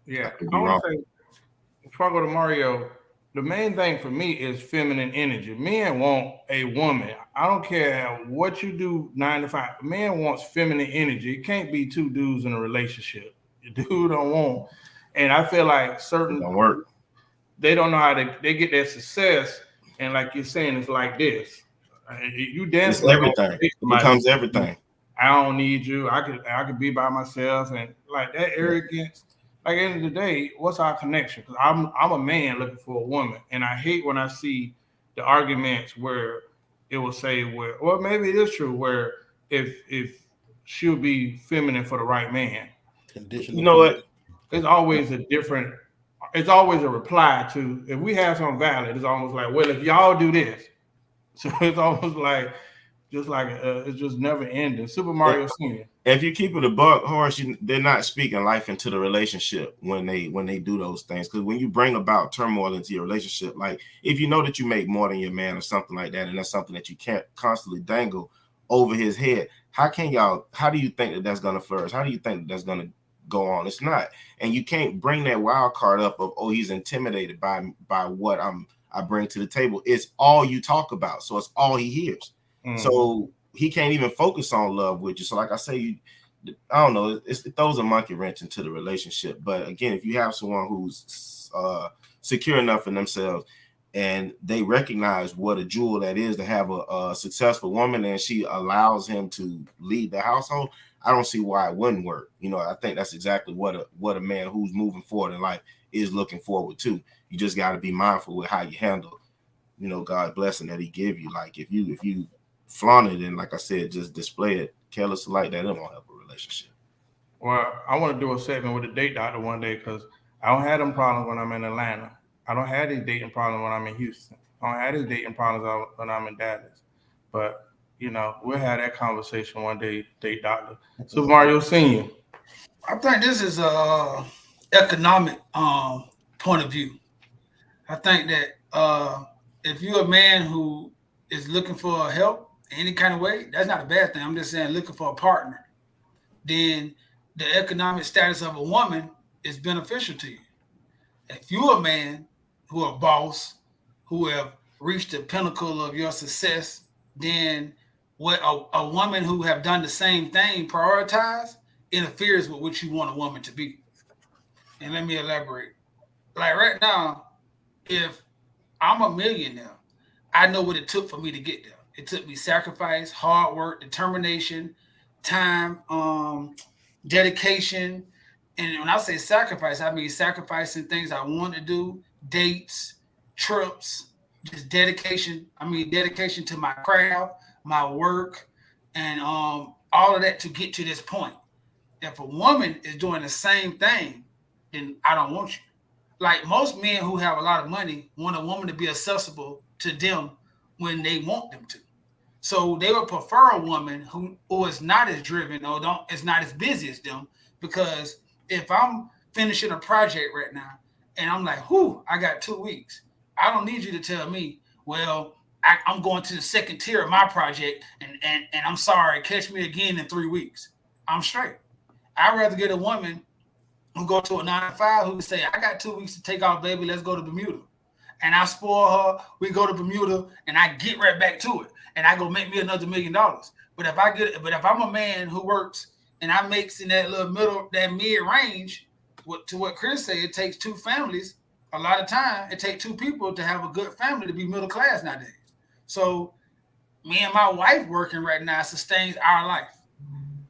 yeah, I want to say, before I go to Mario, the main thing for me is feminine energy. Men want a woman. I don't care what you do 9 to 5. Man wants feminine energy. It can't be two dudes in a relationship. The dude don't want. And I feel like certain don't work. They don't know how they get their success. And like you're saying, it's like this. You dance. It's everything. It becomes everything. I don't need you. I could be by myself, and like that arrogance. Like, at the end of the day, what's our connection? Because I'm a man looking for a woman, and I hate when I see the arguments where it will say well, maybe it is true where if she'll be feminine for the right man. Conditional. You know what? It's always a different it's always a reply to if we have something valid. It's almost like, well, if y'all do this, so it's almost like it's just never ending. Super Mario Senior. If you keep it a buck, Horace, they're not speaking life into the relationship when they do those things. Because when you bring about turmoil into your relationship, like if you know that you make more than your man or something like that, and that's something that you can't constantly dangle over his head, how do you think that that's going to flourish? How do you think that's going to go on? It's not. And you can't bring that wild card up of, oh, he's intimidated by what I bring to the table. It's all you talk about. So it's all he hears. Mm-hmm. So he can't even focus on love with you. So like I say, I don't know, it throws a monkey wrench into the relationship. But again, if you have someone who's secure enough in themselves and they recognize what a jewel that is to have a successful woman, and she allows him to lead the household, I don't see why it wouldn't work. You know, I think that's exactly what a man who's moving forward in life is looking forward to. You just got to be mindful with how you handle, you know, God's blessing that he give you. Like if you flaunt it and, like I said, just display it careless like that, it won't help a relationship. Well, I want to do a segment with a date doctor one day because I don't have them problems when I'm in Atlanta. I don't have these dating problems when I'm in Houston. I don't have these dating problems when I'm in Dallas. But, you know, we'll have that conversation one day, date doctor. Super Mario Senior. I think this is a economic point of view. I think that if you're a man who is looking for help any kind of way, that's not a bad thing. I'm just saying looking for a partner. Then the economic status of a woman is beneficial to you. If you're a man who are a boss, who have reached the pinnacle of your success, then what a woman who have done the same thing, prioritize, interferes with what you want a woman to be. And let me elaborate. Like right now, if I'm a millionaire, I know what it took for me to get there. It took me sacrifice, hard work, determination, time, dedication. And when I say sacrifice, I mean sacrificing things I want to do, dates, trips, just dedication. I mean dedication to my craft, my work, and all of that to get to this point. If a woman is doing the same thing, then I don't want you. Like most men who have a lot of money want a woman to be accessible to them when they want them to. So they would prefer a woman who is not as driven or is not as busy as them, because if I'm finishing a project right now and I'm like, I got 2 weeks. I don't need you to tell me, well, I'm going to the second tier of my project and I'm sorry, catch me again in 3 weeks. I'm straight. I'd rather get a woman who go to a 9-to-5 who say, I got 2 weeks to take off, baby. Let's go to Bermuda. And I spoil her. We go to Bermuda and I get right back to it. And I go make me another $1 million. But if I'm a man who works and I makes in that little that mid range, to what Chris said, it takes 2 families. A lot of time, it takes 2 people to have a good family to be middle class nowadays. So me and my wife working right now sustains our life.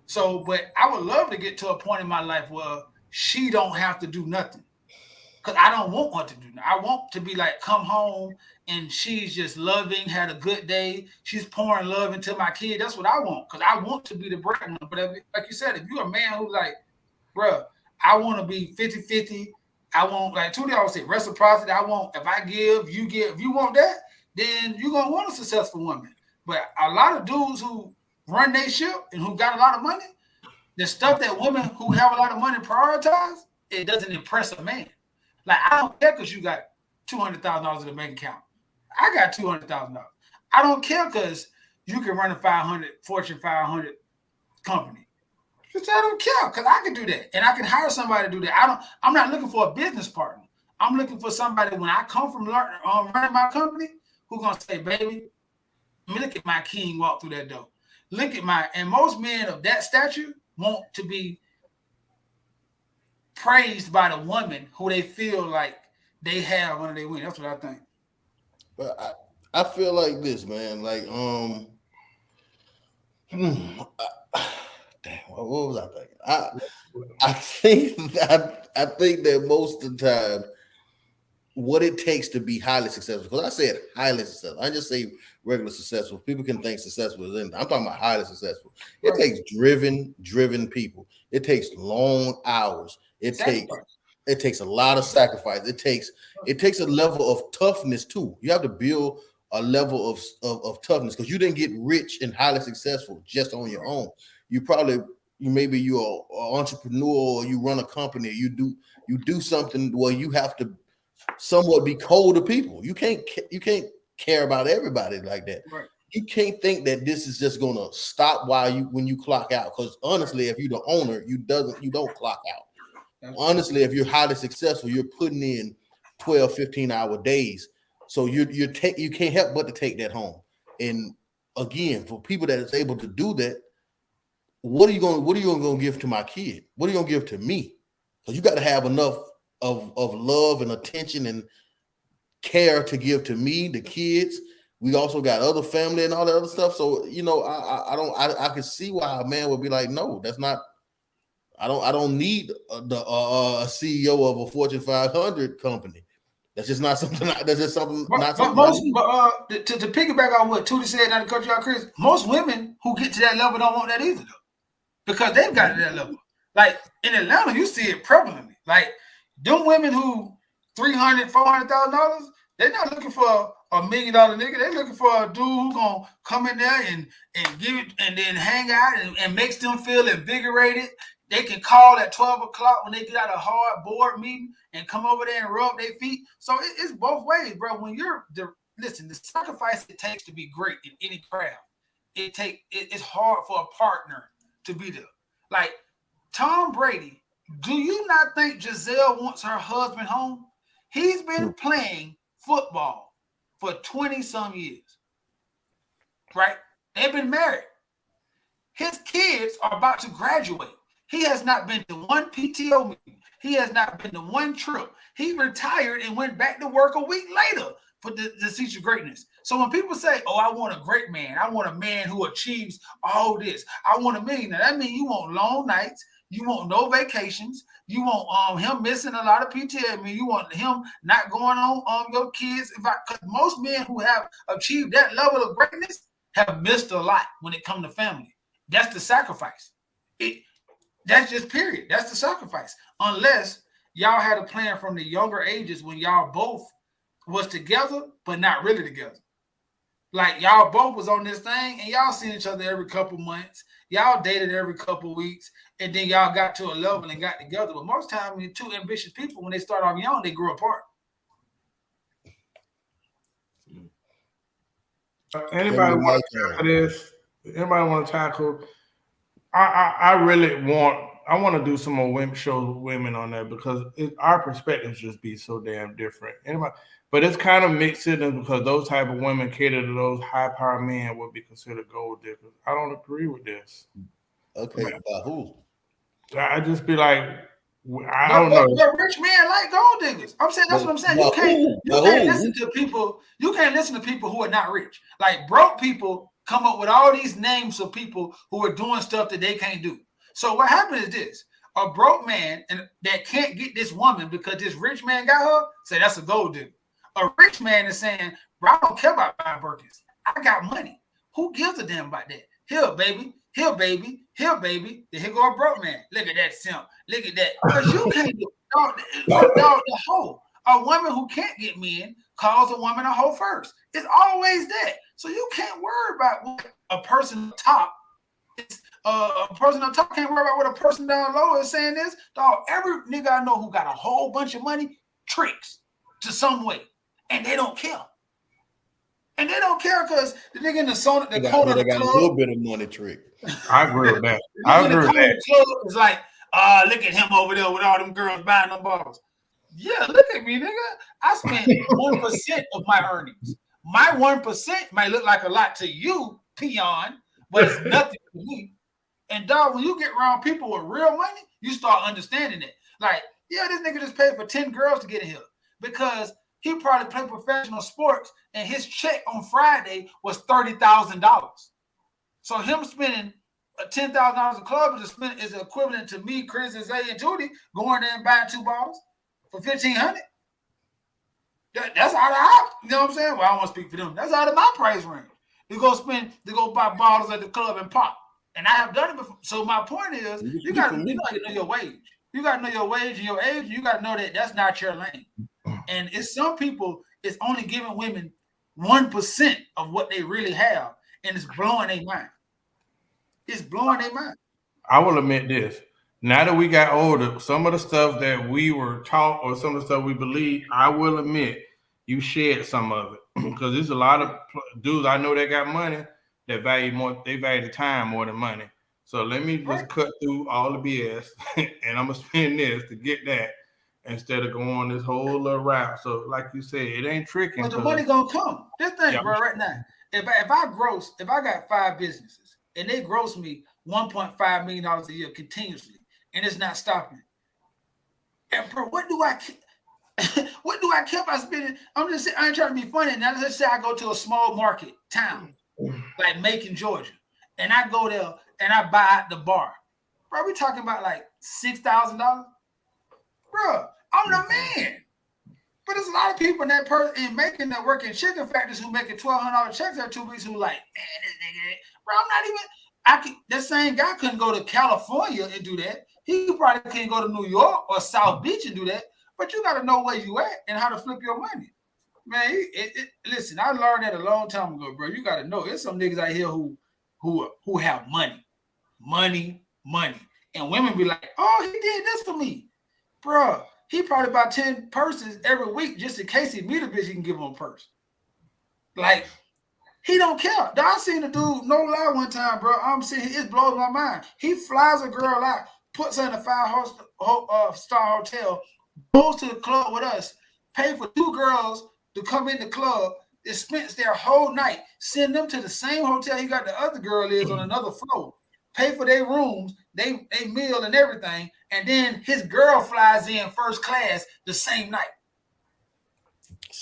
So, but I would love to get to a point in my life where she don't have to do nothing. Because I don't want her to do nothing. I want to be like, come home and she's just loving, had a good day. She's pouring love into my kid. That's what I want. Because I want to be the breadwinner. But like you said, if you're a man who's like, bro, I want to be 50-50. I want, like Tootie always say, reciprocity. I want, if I give, you give. If you want that, then you're going to want a successful woman. But a lot of dudes who run their ship and who got a lot of money, the stuff that women who have a lot of money prioritize, it doesn't impress a man. Like, I don't care because you got $200,000 in the bank account. I got $200,000. I don't care because you can run a Fortune 500 company. Because I don't care because I can do that. And I can hire somebody to do that. I'm not looking for a business partner. I'm looking for somebody when I come from running my company who's going to say, baby, look at my king walk through that door. Look at and most men of that stature want to be praised by the woman who they feel like they have when they win. That's what I think. But I feel like this, man. Like, damn, what was I thinking? I think that most of the time, what it takes to be highly successful, because I said highly successful. I just say regular successful. People can think successful is anything. I'm talking about highly successful. It takes driven people. It takes long hours. It takes It takes a lot of sacrifice. It takes a level of toughness too. You have to build a level of toughness because you didn't get rich and highly successful just on your own. Maybe you're an entrepreneur or you run a company. You do something where you have to somewhat be cold to people. You can't care about everybody like that. Right. You can't think that this is just gonna stop when you clock out. Because honestly, if you're the owner, you don't clock out. Honestly, if you're highly successful, you're putting in 12, 15-hour days. So you can't help but to take that home. And again, for people that is able to do that, what are you going to give to my kid? What are you going to give to me? Because you got to have enough of love and attention and care to give to me, the kids. We also got other family and all that other stuff. So, I can see why a man would be like, no, that's not. I don't need a CEO of a Fortune 500 company. That's just not something. That's just something. To piggyback on what Tootie said, not to cut you out, Chris. Most women who get to that level don't want that either, though, because they've got to that level. Like in Atlanta, you see it prevalently. Like them women who $300,000, $400,000, they're not looking for $1 million nigga. They're looking for a dude who's gonna come in there and give it and then hang out and makes them feel invigorated. They can call at 12 o'clock when they get out of a hard board meeting and come over there and rub their feet. So it's both ways, bro. When the sacrifice it takes to be great in any craft, it's hard for a partner to be there. Like Tom Brady, do you not think Giselle wants her husband home? He's been playing football for 20-some years, right? They've been married. His kids are about to graduate. He has not been to one PTO meeting. He has not been to one trip. He retired and went back to work a week later for the Seat of Greatness. So when people say, oh, I want a great man, I want a man who achieves all this, I want a millionaire, that means you want long nights, you want no vacations, you want him missing a lot of PTO. I mean, you want him not going on your kids. Because most men who have achieved that level of greatness have missed a lot when it comes to family. That's the sacrifice. That's just period. That's the sacrifice. Unless y'all had a plan from the younger ages when y'all both was together, but not really together. Like y'all both was on this thing and y'all seen each other every couple months. Y'all dated every couple weeks and then y'all got to a level and got together. But most times when two ambitious people, when they start off young, they grow apart. Anybody want to tackle this? Anybody want to tackle? I really want to do some more women shows with women on that because our perspectives just be so damn different. Anybody, but it's kind of mixed signals because those type of women cater to those high power men would be considered gold diggers. I don't agree with this. Okay, by who? I just be like, I don't know. The rich men like gold diggers. I'm saying that's what I'm saying. You can't listen to people. You can't listen to people who are not rich. Like broke people come up with all these names of people who are doing stuff that they can't do. So what happened is this: a broke man that can't get this woman because this rich man got her, say that's a gold digger. A rich man is saying, bro, I don't care about buying Birkins. I got money. Who gives a damn about that? Here, baby. Here, baby. Here, baby. Then here go a broke man. Look at that simp. Look at that. Because you can't do the hoe. A woman who can't get men calls a woman a hoe first. It's always that. So you can't worry about what a person up top is. A person up top can't worry about what a person down low is saying this. Dog, every nigga I know who got a whole bunch of money tricks to some way. And they don't care. And they don't care because the nigga in the corner They got a little bit of money trick. I agree with that. I agree with that. It's like, look at him over there with all them girls buying them bottles. Yeah, look at me, nigga. I spent 1% of my earnings. My 1% might look like a lot to you, peon, but it's nothing to me. And dog, when you get around people with real money, you start understanding it. Like, yeah, this nigga just paid for 10 girls to get in here because he probably played professional sports and his check on Friday was $30,000. So him spending $10,000 a club is equivalent to me, Chris, and Zay, and Tootie going there and buying 2 bottles for $1,500. That's out of our, you know what I'm saying? Well, I don't want to speak for them. That's out of my price range. You go buy bottles at the club and pop. And I have done it before. So my point is, you got to know your wage. You got to know your wage and your age. You got to know that that's not your lane. And it's some people, it's only giving women 1% of what they really have, and it's blowing their mind. It's blowing their mind. I will admit this. Now that we got older, some of the stuff that we were taught or some of the stuff we believe, I will admit you shared some of it. Because there's a lot of dudes I know that got money that value more, they value the time more than money. So let me just cut through all the BS and I'm gonna spend this to get that instead of going on this whole little route. So like you said, it ain't tricking. But the money gonna come. This thing, Yeah. bro, right now. If I got 5 businesses and they gross me $1.5 million a year continuously, and it's not stopping. And bro, what do I care about spending? I ain't trying to be funny. Now let's say I go to a small market town like Macon, Georgia, and I go there and I buy at the bar. Bro, we talking about like $6,000. Bro, I'm the man. But there's a lot of people in Macon that work in chicken factories who making $1,200 checks every 2 weeks who like, man, this nigga, bro, I'm not even. That same guy couldn't go to California and do that. He probably can't go to New York or South Beach and do that. But you got to know where you at and how to flip your money. Man, listen, I learned that a long time ago, bro. You got to know. There's some niggas out here who have money. And women be like, oh, he did this for me. Bro, he probably about 10 purses every week just in case he meet a bitch, he can give him a purse. Like, he don't care. I seen a dude, no lie, one time, bro. I'm saying it blows my mind. He flies a girl out, puts her in a 5-star hotel, goes to the club with us, pay for 2 girls to come in the club, they spent their whole night, send them to the same hotel he got the other girl is on another floor, pay for their rooms, they meal and everything, and then his girl flies in first class the same night.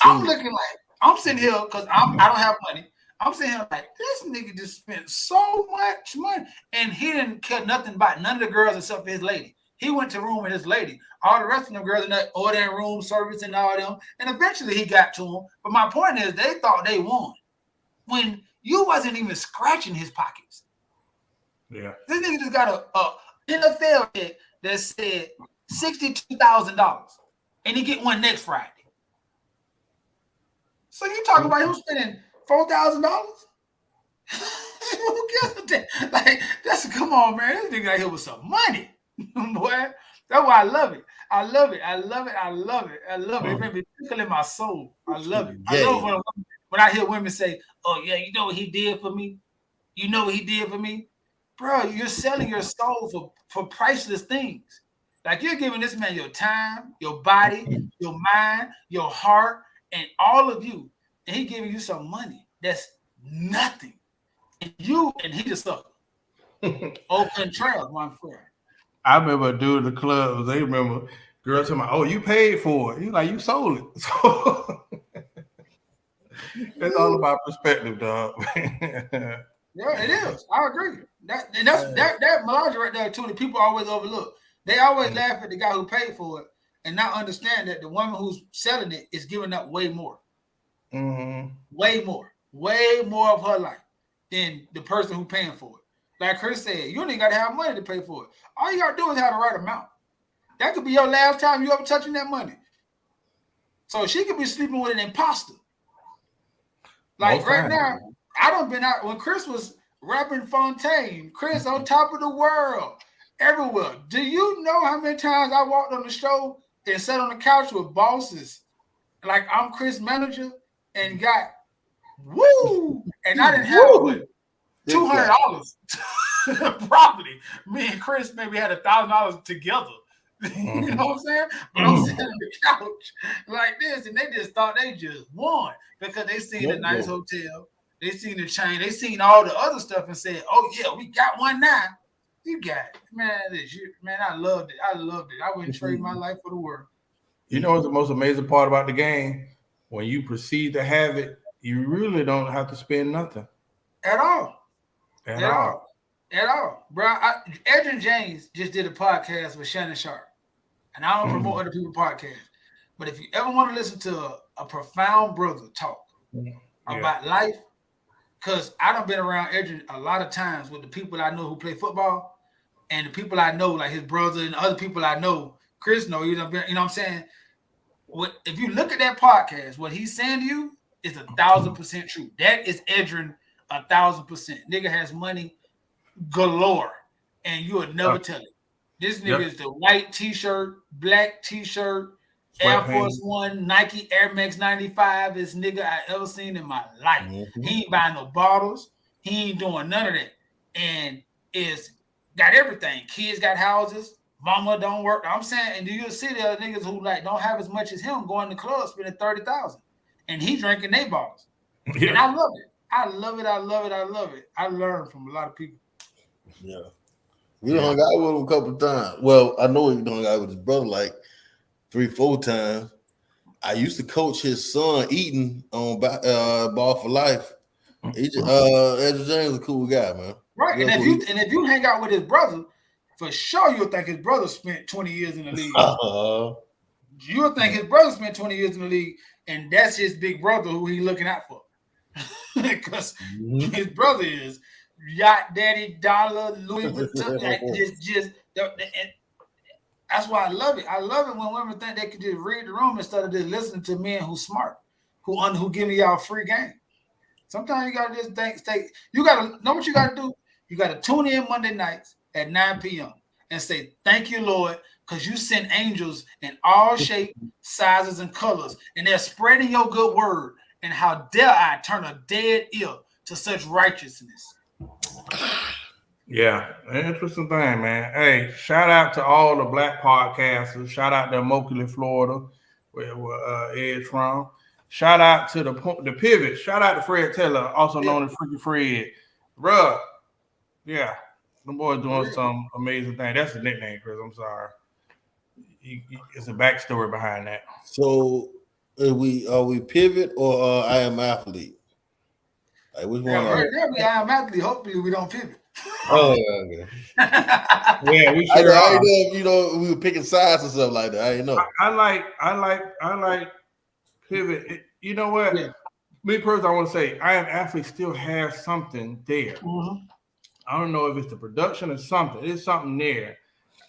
I'm looking like, I'm sitting here because I don't have money. I'm sitting here like, this nigga just spent so much money. And he didn't care nothing about none of the girls except for his lady. He went to room with his lady. All the rest of them girls in that ordering room service and all them. And eventually he got to them. But my point is, they thought they won when you wasn't even scratching his pockets. Yeah. This nigga just got a NFL check that said $62,000. And he get one next Friday. So you talking about him spending $4,000? Who gives a damn? Like, come on, man. This nigga out here with some money. Boy, that's why I love it. I love it. It made me tickle in my soul. I love it. I love when I hear women say, oh, yeah, you know what he did for me? You know what he did for me? Bro, you're selling your soul for priceless things. Like, you're giving this man your time, your body, your mind, your heart, and all of you. And he giving you some money that's nothing. And he just sucker. Open trail, my friend. I remember a dude in the club, they remember girls telling me, oh, you paid for it. He's like, you sold it. So it's all about perspective, dog. Yeah, it is. I agree. That Melodra right there, too, the people always overlook. They always laugh at the guy who paid for it and not understand that the woman who's selling it is giving up way more. Mm-hmm. Way more of her life than the person who's paying for it. Like Chris said, you don't even got to have money to pay for it. All you got to do is have the right amount. That could be your last time you ever touching that money. So she could be sleeping with an imposter. Like right now, I done been out when Chris was rapping Fontaine, Chris on top of the world, everywhere. Do you know how many times I walked on the show and sat on the couch with bosses like I'm Chris' manager and got woo, and I didn't have $200 probably. Me and Chris maybe had $1,000 together. You know what I'm saying? But I'm sitting on the couch like this, and they just thought they just won because they seen a nice hotel, they seen the chain, they seen all the other stuff and said, "Oh yeah, we got one now." You got it, man. Man, I loved it. I wouldn't trade my life for the world. You know what's the most amazing part about the game? When you proceed to have it, you really don't have to spend nothing at all. At all. Bro, Edrin James just did a podcast with Shannon Sharp. And I don't promote other people's podcasts. But if you ever want to listen to a profound brother talk about life, because I done been around Edrin a lot of times with the people I know who play football, and the people I know, like his brother and other people I know, Chris know, you know what I'm saying? If you look at that podcast, what he's saying to you is 1,000% true. That is Edrin 1,000%. Nigga has money galore, and you would never tell it. This nigga is the white t-shirt, black t-shirt, Air Force One, Nike Air Max 95. This nigga I ever seen in my life. Mm-hmm. He ain't buying no bottles. He ain't doing none of that. And is got everything. Kids got houses. Mama don't work. I'm saying, and you'll see the other niggas who like don't have as much as him going to clubs spending 30,000, and he drinking they bottles. Yeah. And I love it. I love it. I love it. I love it. I learned from a lot of people. Yeah, we hung out with him a couple of times. Well, I know he hung out with his brother like 3-4 times. I used to coach his son Eaton on Ball for Life. He just, Edrin James is a cool guy, man. Right, and if you hang out with his brother, for sure you'll think his brother spent 20 years in the league. You'll think his brother spent 20 years in the league, and that's his big brother who he's looking out for. Because his brother is Yacht Daddy, Dollar, Louis Vuitton. Like and that's why I love it. I love it when women think they can just read the room instead of just listening to men who smart, who give me y'all free game. Sometimes you gotta just think. You gotta know what you gotta do. You gotta tune in Monday nights at 9 p.m. and say, "Thank you, Lord," because you send angels in all shapes, sizes, and colors, and they're spreading your good word. And how dare I turn a dead ear to such righteousness? Yeah, interesting thing, man. Hey, shout out to all the black podcasters. Shout out to Immokalee, Florida, where Ed's from. Shout out to the Pivot. Shout out to Fred Taylor, also known as Freaky Fred. Bruh, yeah, the boy's doing some amazing thing. That's the nickname, Chris. I'm sorry. It's a backstory behind that. So, are we Pivot or I Am Athlete? Like which one? Right there, I Am Athlete. Hopefully, we don't pivot. Oh, okay. Yeah, we I sure know if, we were picking sides and stuff like that. I didn't know. I like Pivot. You know what? Yeah. Me personally, I want to say I Am Athlete still has something there. Mm-hmm. I don't know if it's the production or something. It's something there.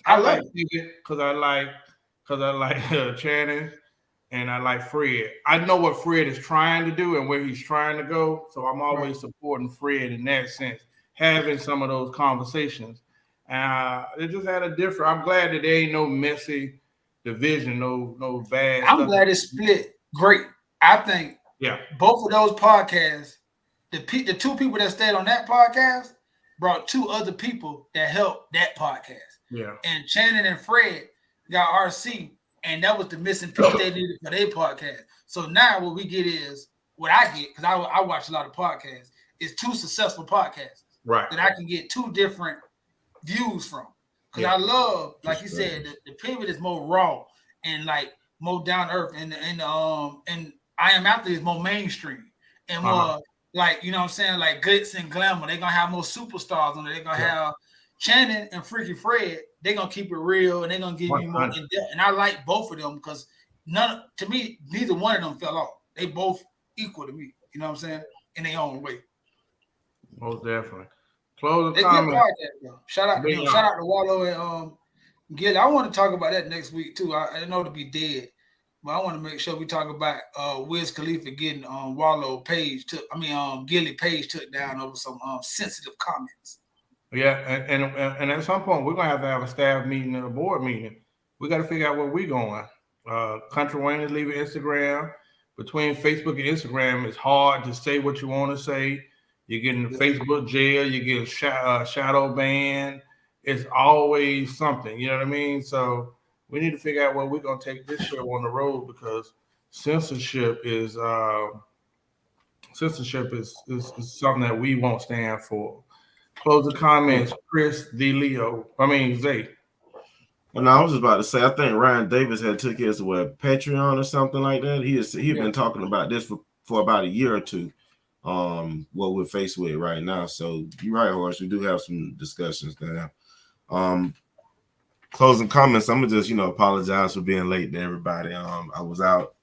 I like Pivot because I like Channing and I like Fred. I know what Fred is trying to do and where he's trying to go, so I'm always supporting Fred in that sense. Having some of those conversations, it just had a different. I'm glad that there ain't no messy division, no bad. I'm glad it's split. Great. I think both of those podcasts, the two people that stayed on that podcast brought two other people that helped that podcast. Yeah. And Shannon and Fred got RC, and that was the missing piece they needed for their podcast. So now what we get is what I get, because I watch a lot of podcasts, is two successful podcasts. Right. That I can get two different views from. Because I love, like you said, the Pivot is more raw and like more down to earth, and I Am Athlete is more mainstream and more like, you know what I'm saying, like glitz and glamour. They're gonna have more superstars on it. They're gonna have Shannon and Freaky Fred. They're gonna keep it real and they're gonna give you more in depth. And I like both of them because neither one of them fell off. They both equal to me. You know what I'm saying? In their own way. Most definitely. Closing comment. Shout out to Wallow and Gilly. I want to talk about that next week too. I know to be dead, but I want to make sure we talk about Wiz Khalifa getting Wallow page Gilly page took down over some sensitive comments. Yeah, and at some point we're gonna have a staff meeting and a board meeting. We got to figure out where we're going. Country Wayne is leaving Instagram. Between Facebook and Instagram, it's hard to say what you want to say. You're getting Facebook jail. You're getting shadow banned. It's always something. You know what I mean? So we need to figure out where we're gonna take this show on the road, because censorship is something that we won't stand for. Closing comments, Chris Zay. And I was just about to say, I think Ryan Davis had took his Patreon or something like that. He's been talking about this for about a year or two. What we're faced with right now. So you're right, Horace. We do have some discussions there. Closing comments. I'm gonna just apologize for being late to everybody. I was out,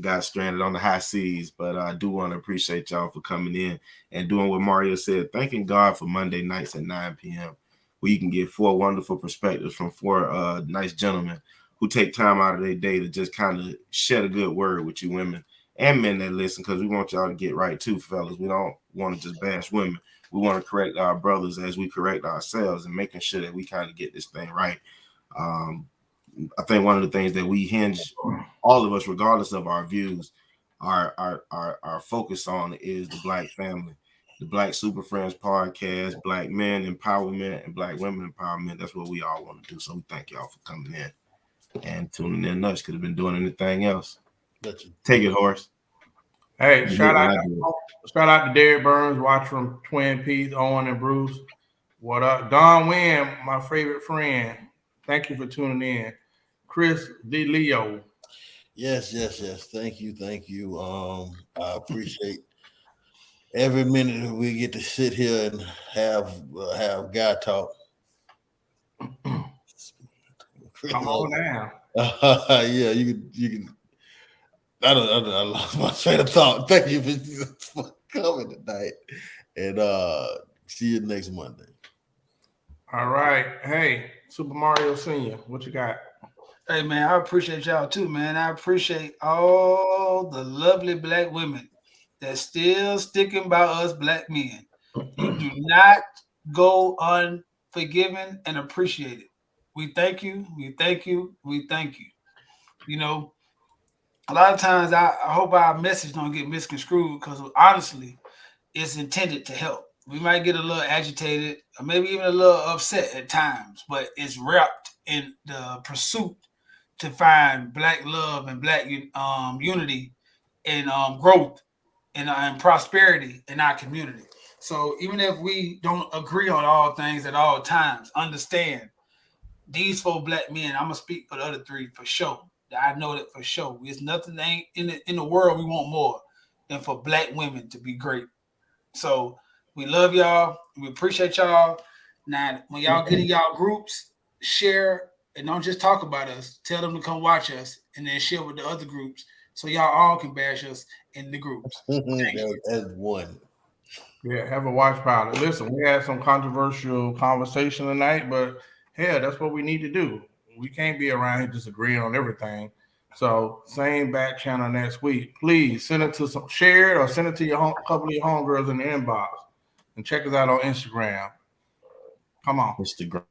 got stranded on the high seas, but I do want to appreciate y'all for coming in and doing what Mario said. Thanking God for Monday nights at 9 p.m. where you can get 4 wonderful perspectives from 4 nice gentlemen who take time out of their day to just kind of share a good word with you women and men that listen, because we want y'all to get right too, fellas. We don't want to just bash women. We want to correct our brothers as we correct ourselves and making sure that we kind of get this thing right. I think one of the things that we hinge, all of us, regardless of our views, our focus on is the Black family, the Black Super Friends podcast, Black men empowerment, and Black women empowerment. That's what we all want to do. So we thank y'all for coming in and tuning in. Nuts could have been doing anything else. Take it, Horace. Hey, shout out to Derek Burns, watch from Twin Peaks, Owen and Bruce. What up? Don Wynn, my favorite friend. Thank you for tuning in. Chris D. Leo. Yes. Thank you. I appreciate every minute that we get to sit here and have guy talk. Come on now. Yeah, you can. I lost my train of thought. Thank you for coming tonight, and see you next Monday. All right. Hey, Super Mario Senior, what you got? Hey, man, I appreciate y'all too, man. I appreciate all the lovely Black women that's still sticking by us Black men. You do not go unforgiven and appreciated. We thank you. We thank you. We thank you. You know, a lot of times I hope our message don't get misconstrued, because honestly, it's intended to help. We might get a little agitated or maybe even a little upset at times, but it's wrapped in the pursuit to find Black love and Black unity and growth and prosperity in our community. So even if we don't agree on all things at all times, understand these 4 Black men. I'm gonna speak for the other 3 for sure. I know that for sure. There's nothing in the world we want more than for Black women to be great. So we love y'all. We appreciate y'all. Now, when y'all get in y'all groups, share and don't just talk about us. Tell them to come watch us and then share with the other groups so y'all all can bash us in the groups. That's one. Yeah, have a watch party. Listen, we had some controversial conversation tonight, but hell, that's what we need to do. We can't be around here just agreeing on everything. So same back channel next week. Please send it to share it or send it to your couple of your homegirls in the inbox, and check us out on Instagram. Come on. Instagram.